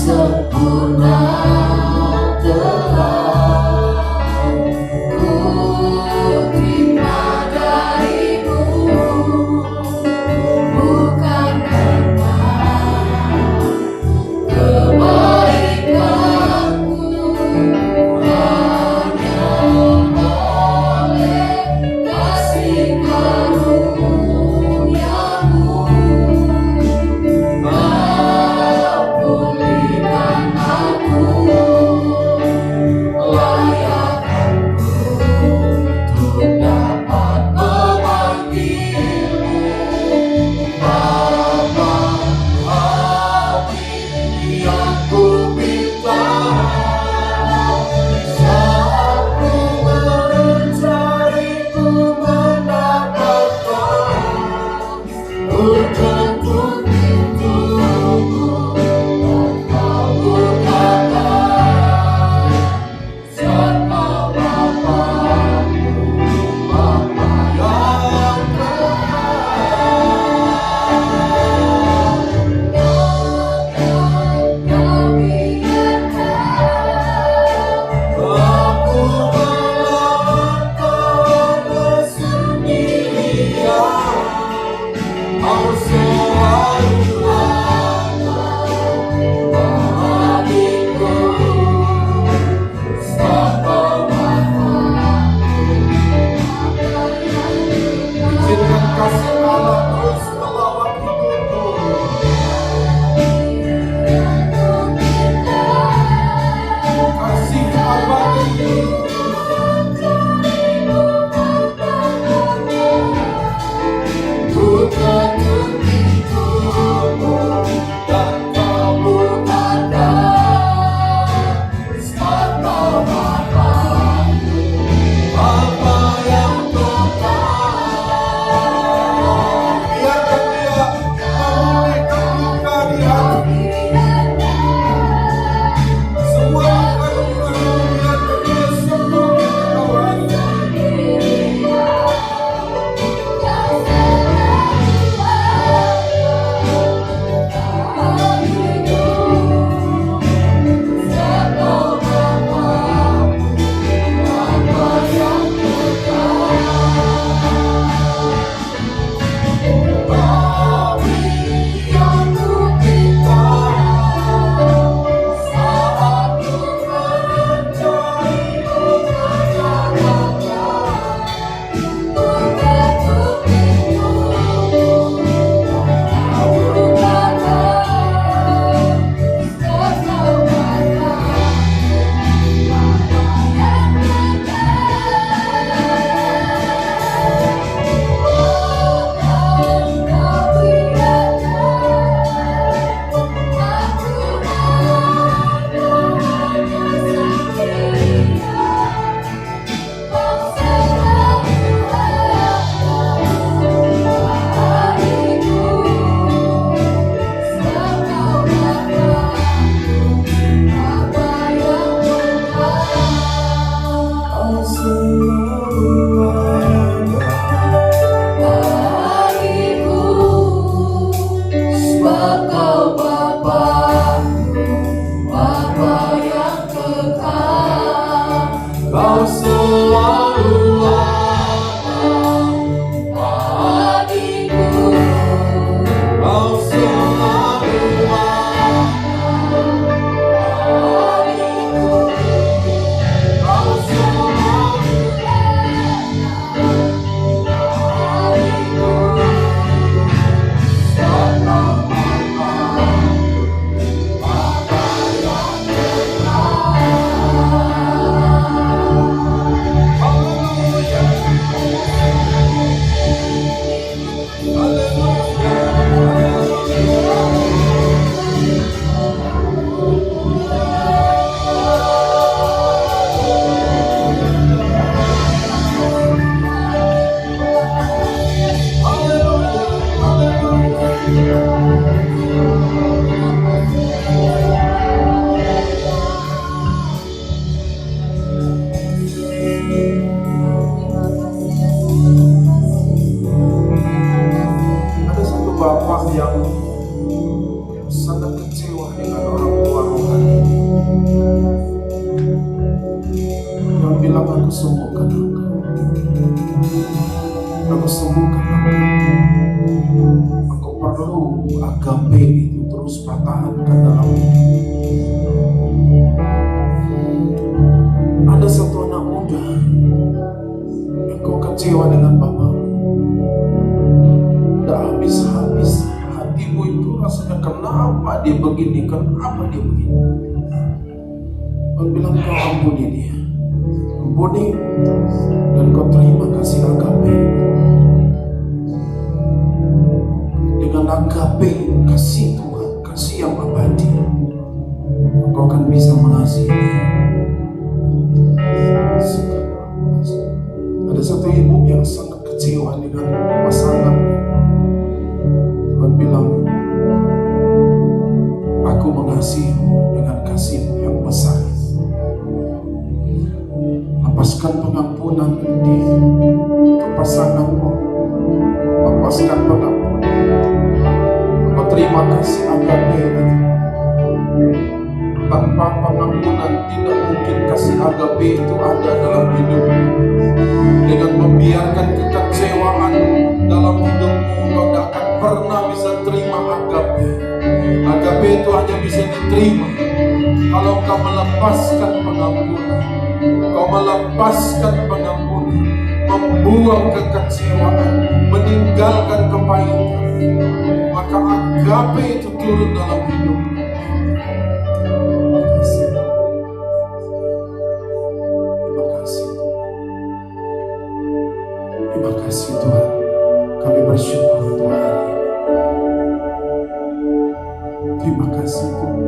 Sempurna telah ku terima
yang sangat kecewa dengan orang tua rohani yang bilang, aku sembuhkan aku sembuhkan aku perlu agape itu terus pertahankan dalam hidup. Ada satu anak muda yang kau kecewa dengan bapakmu, udah habis-habis hatimu itu rasanya, kenapa dia begini, kenapa dia begini. Kau bilang kau ampuni dia, ampuni, dan kau terima kasih agape. Dengan agape, kasih Tuhan, kasih yang abadi, kau akan bisa mengasihi dia. Ada satu ibu yang sangat kecewa dengan pasangannya. Tuhan bilang, aku mengasihimu dengan kasih yang besar. Lepaskan pengampunan di pasanganmu, lepaskan pengampunan. Engkau terima kasih agape itu. Tanpa pengampunan tidak mungkin kasih agape itu ada dalam hidupmu. Dengan membiarkan kekecewaan dalam hidupmu, engkau tidak akan pernah bisa terima agape. Agape itu hanya bisa diterima kalau engkau melepaskan pengampunan. Kau melepaskan pengampunan, membuang kekecewaan, meninggalkan kepahitan, maka agape itu turun dalam hidupmu. Terima kasih Tuhan, kami bersyukur untuk hari ini. Terima kasih Tuhan.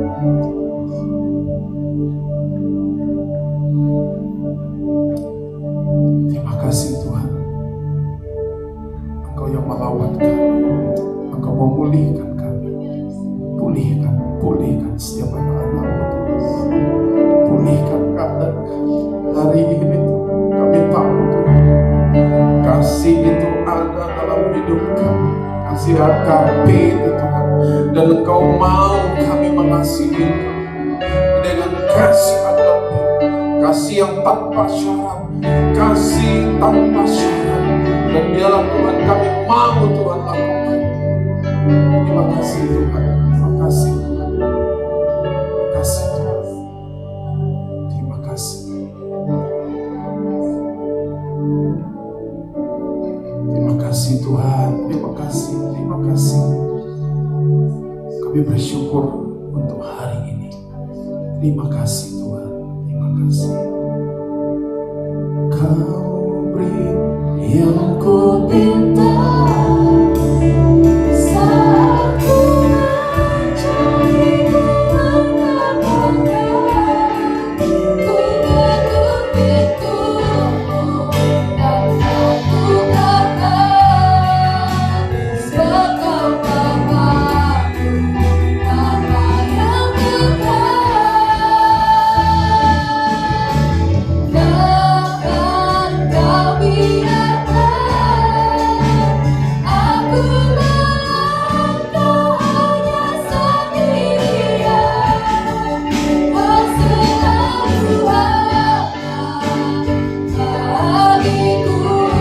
Terima kasih Tuhan, Engkau yang melawat kami, Engkau memulihkan kami. Pulihkan setiap anak-anak-Mu Tuhan. Pulihkan keadaan kami hari ini Tuhan. Kami tahu Tuhan, kasih itu ada dalam hidup kami, kasih agape itu Tuhan, dan Engkau mau kami mengasihi dengan kasih agape, kasih yang tanpa syarat, kasih tanpa syarat, dan biarlah Tuhan kami mau Tuhan lakukan. Terima kasih Tuhan, terima kasih Tuhan, terima kasih Tuhan, terima kasih. Terima kasih Tuhan, terima kasih. Kami bersyukur untuk hari ini. Terima kasih Tuhan, terima kasih. Kau beri yang ku minta saat ku mencarimu mengabaikan ku mengetuk pintumu dan aku katakan sebab kau Bapa-Ku, Bapa yang takkan kau biarkan aku melangkah hanya sendirian. Kau selalu ada bagiku,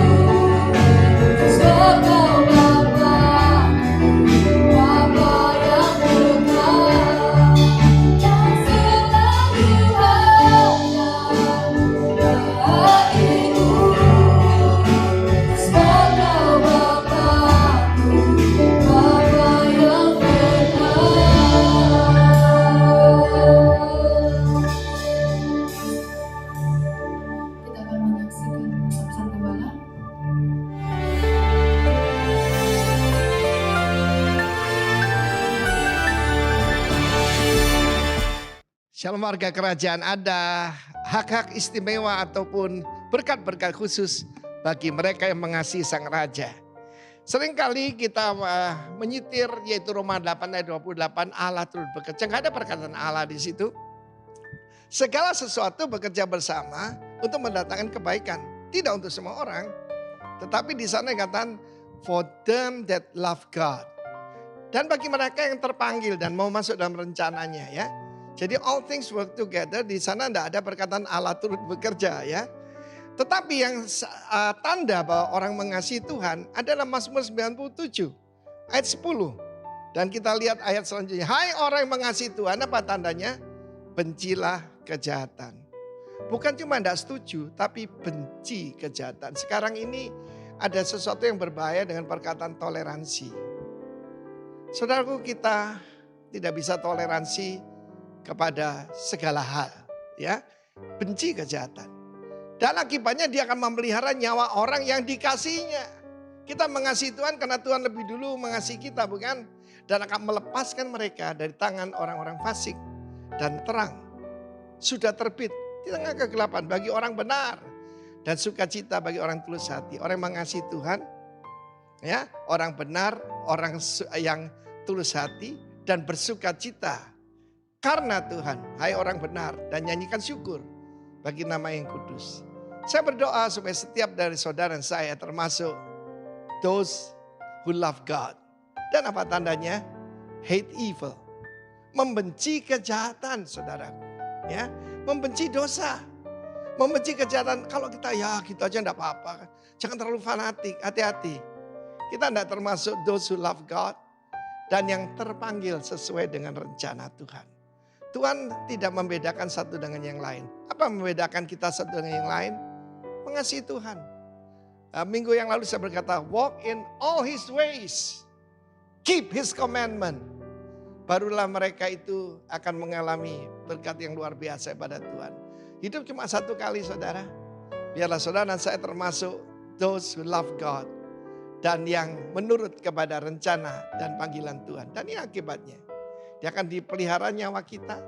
sebab kau Bapa-Ku, Bapa yang dekat, yang selalu ada bagiku, sebab kau Bapa-Ku, Bapa yang dekat. Kita akan menyaksikan pesan gembala.
Shalom warga kerajaan, ada hak-hak istimewa ataupun berkat-berkat khusus bagi mereka yang mengasihi Sang Raja. Seringkali kita menyitir yaitu Roma 8 ayat 28, Allah turut bekerja. Enggak ada perkataan Allah di situ. Segala sesuatu bekerja bersama untuk mendatangkan kebaikan. Tidak untuk semua orang. Tetapi di sana dikatakan for them that love God. Dan bagi mereka yang terpanggil dan mau masuk dalam rencananya ya. Jadi all things work together, di sana tidak ada perkataan Allah turut bekerja ya. Tetapi yang tanda bahwa orang mengasihi Tuhan adalah Mazmur 97 ayat 10. Dan kita lihat ayat selanjutnya. Hai orang yang mengasihi Tuhan, apa tandanya? Bencilah kejahatan. Bukan cuma tidak setuju, tapi benci kejahatan. Sekarang ini ada sesuatu yang berbahaya dengan perkataan toleransi. Saudaraku, kita tidak bisa toleransi kepada segala hal. Ya, benci kejahatan. Dan akibatnya dia akan memelihara nyawa orang yang dikasihnya. Kita mengasihi Tuhan karena Tuhan lebih dulu mengasihi kita, bukan? Dan akan melepaskan mereka dari tangan orang-orang fasik. Dan terang sudah terbit di tengah kegelapan bagi orang benar. Dan sukacita bagi orang tulus hati. Orang yang mengasihi Tuhan, ya, orang benar, orang yang tulus hati dan bersukacita karena Tuhan. Hai orang benar, dan nyanyikan syukur bagi nama yang kudus. Saya berdoa supaya setiap dari saudara dan saya termasuk those who love God. Dan apa tandanya? Hate evil. Membenci kejahatan, saudaraku. Ya, membenci dosa. Membenci kejahatan. Kalau kita ya gitu aja enggak apa-apa. Jangan terlalu fanatik, hati-hati. Kita enggak termasuk those who love God dan yang terpanggil sesuai dengan rencana Tuhan. Tuhan tidak membedakan satu dengan yang lain. Apa membedakan kita satu dengan yang lain? Mengasihi Tuhan. Minggu yang lalu saya berkata, walk in all His ways. Keep His commandment. Barulah mereka itu akan mengalami berkat yang luar biasa pada Tuhan. Hidup cuma satu kali, saudara. Biarlah saudara dan saya termasuk those who love God. Dan yang menurut kepada rencana dan panggilan Tuhan. Dan ini akibatnya. Dia akan dipelihara nyawa kita.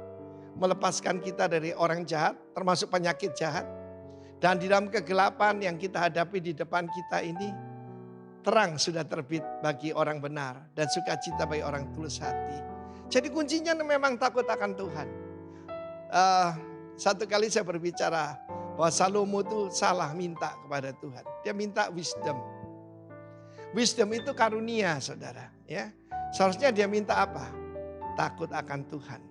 Melepaskan kita dari orang jahat, termasuk penyakit jahat. Dan di dalam kegelapan yang kita hadapi di depan kita ini, terang sudah terbit bagi orang benar. Dan sukacita bagi orang tulus hati. Jadi kuncinya memang takut akan Tuhan. Satu kali saya berbicara bahwa Salomo itu salah minta kepada Tuhan. Dia minta wisdom. Wisdom itu karunia, saudara. Ya, seharusnya dia minta apa? Takut akan Tuhan.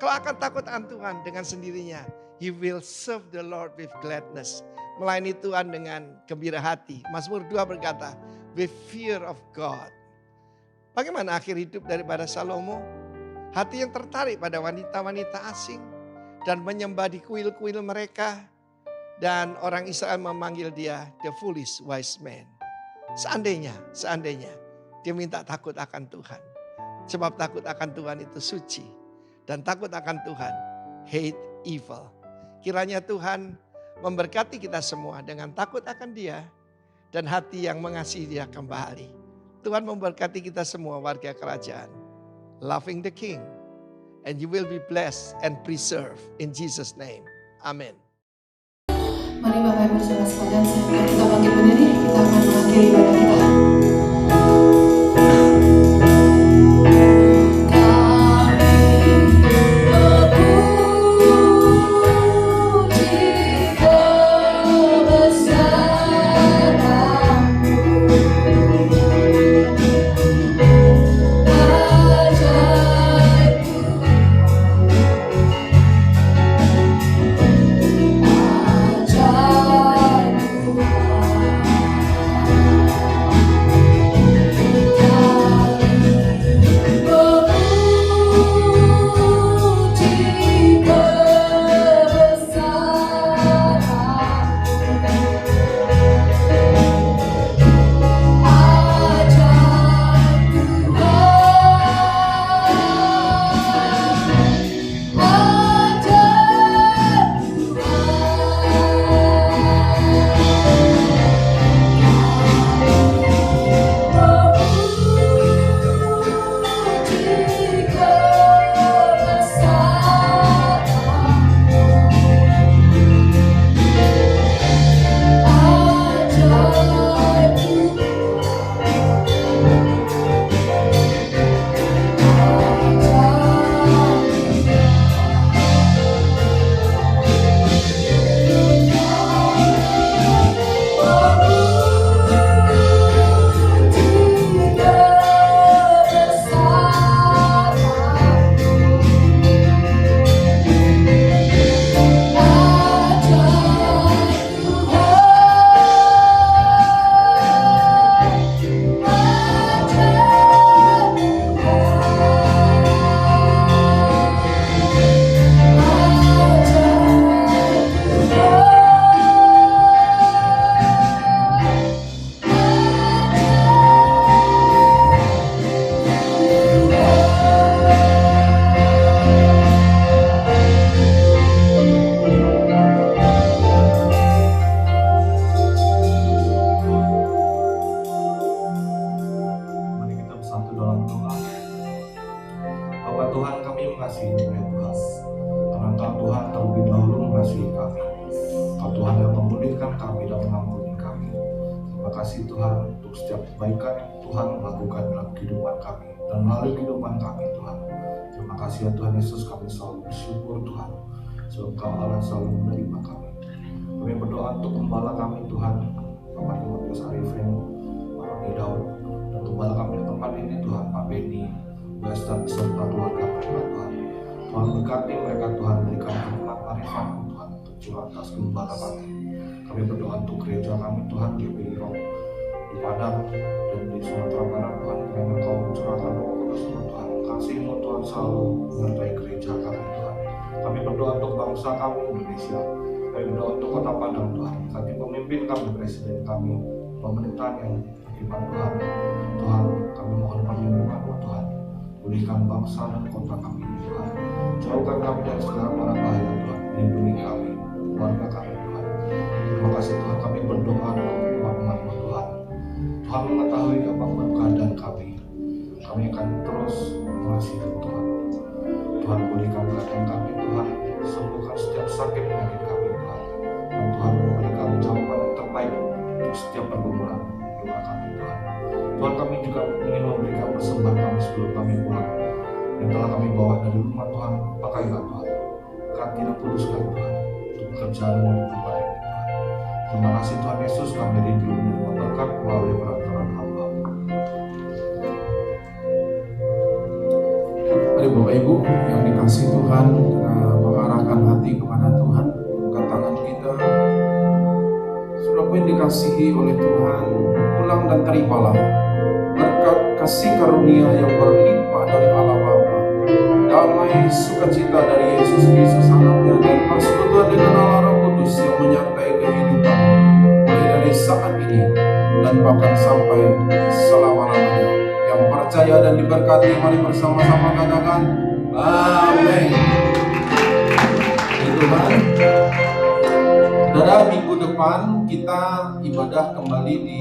Kalau akan takut akan Tuhan dengan sendirinya, he will serve the Lord with gladness. Melayani Tuhan dengan gembira hati. Mazmur 2 berkata, with fear of God. Bagaimana akhir hidup daripada Salomo? Hati yang tertarik pada wanita-wanita asing dan menyembah di kuil-kuil mereka. Dan orang Israel memanggil dia the foolish wise man. Seandainya dia minta takut akan Tuhan. Sebab takut akan Tuhan itu suci. Dan takut akan Tuhan, hate evil. Kiranya Tuhan memberkati kita semua dengan takut akan Dia. Dan hati yang mengasihi Dia kembali. Tuhan memberkati kita semua warga kerajaan. Loving the King. And you will be blessed and preserved in Jesus' name. Amen.
Mari Bapak Ibu Saudara sekalian, sebelum kita bangkit berdiri, kita akan mengakhiri ibadah kita.
Tuhan kami mengasihi ya Tuhan. Karena Engkau Tuhan terlebih dahulu mengasihi kami. Engkau Tuhan yang memulihkan kami dan mengampuni kami. Terima kasih Tuhan untuk setiap kebaikan yang Tuhan lakukan dalam kehidupan kami dan melalui kehidupan kami Tuhan. Terima kasih ya Tuhan Yesus, kami selalu bersyukur Tuhan sebab Engkau Allah selalu menerima kami. Kami berdoa untuk gembala kami Tuhan, Bapak Timotius Arifin, Pak Roni Daud, dan gembala kami di tempat ini Tuhan, Pak Beni, beserta keluarga mereka Tuhan. Tuhan berkati mereka Tuhan, berikan hikmat arifan Tuhan untuk curhat atas gembala kami. Kami berdoa untuk gereja kami Tuhan, GPI Rock di Padang dan di Sumatera Barat Tuhan, kiranya Engkau mencurahkan Roh Kudus Tuhan. Kasih-Mu Tuhan selalu menyertai gereja kami Tuhan. Kami berdoa untuk bangsa kami Indonesia. Kami berdoa untuk kota Padang Tuhan. Kami pemimpin kami, presiden kami, pemerintahan yang beriman Tuhan. Tuhan, kami mohon perlindungan-Mu Tuhan. Pulihkan bangsa dan kota kami Tuhan. Jauhkan kami dari segala mara bahaya Tuhan. Lindungi kami, keluarga kami Tuhan. Terima kasih Tuhan, kami berdoa untuk umat-Mu Tuhan. Tuhan mengetahui apapun keadaan kami. Kami akan terus mengasihi Tuhan. Tuhan pulihkan keadaan kami Tuhan. Sembuhkan setiap sakit penyakit kami Tuhan. Dan Tuhan memberikan jawaban yang terbaik untuk setiap pergumulan doa kami Tuhan. Tuhan, kami juga ingin memberikan persembahan kami sebelum kami pulang. Yang telah kami bawa dari rumah Tuhan, pakailah Tuhan. Berkati dan kuduskan Tuhan untuk pekerjaan-Mu di tempat ini Tuhan. Terima kasih Tuhan Yesus, kami rindu menerima berkat melalui perantaraan hamba.
Mari Bapak Ibu yang dikasih Tuhan, kita mengarahkan hati kepada Tuhan, angkat tangan kita. Saudaraku yang dikasihi oleh Tuhan, pulang dan terimalah berkat kasih karunia yang berlimpah dari Allah Bapa, damai sukacita dari Yesus Kristus Anaknya, dan persekutuan dengan Allah Roh Kudus yang menyertai kehidupan mulai dari saat ini dan bahkan sampai selama-lamanya. Yang percaya dan diberkati, mari bersama-sama katakan amin. Tuhan, saudara, minggu depan kita ibadah kembali di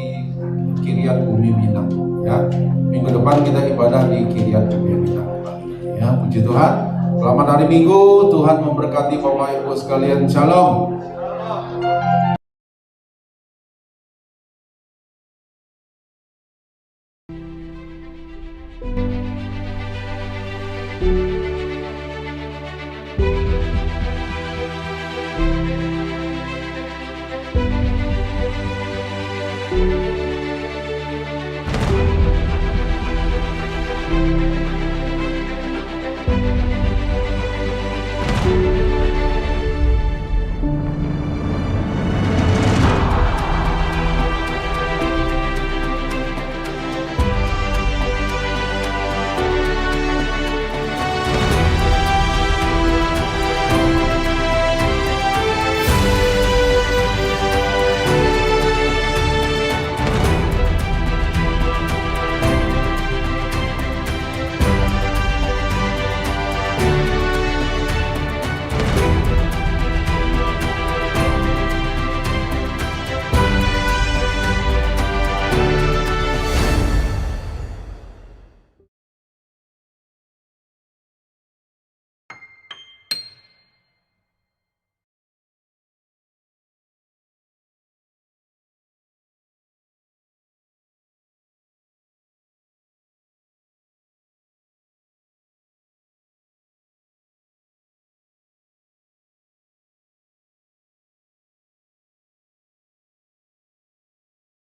Kiryat Bumi Bintang. Ya, minggu depan kita ibadah di Kiryat Bumi Bintang. Ya, puji Tuhan. Selamat hari Minggu, Tuhan memberkati Bapak Ibu sekalian. Shalom.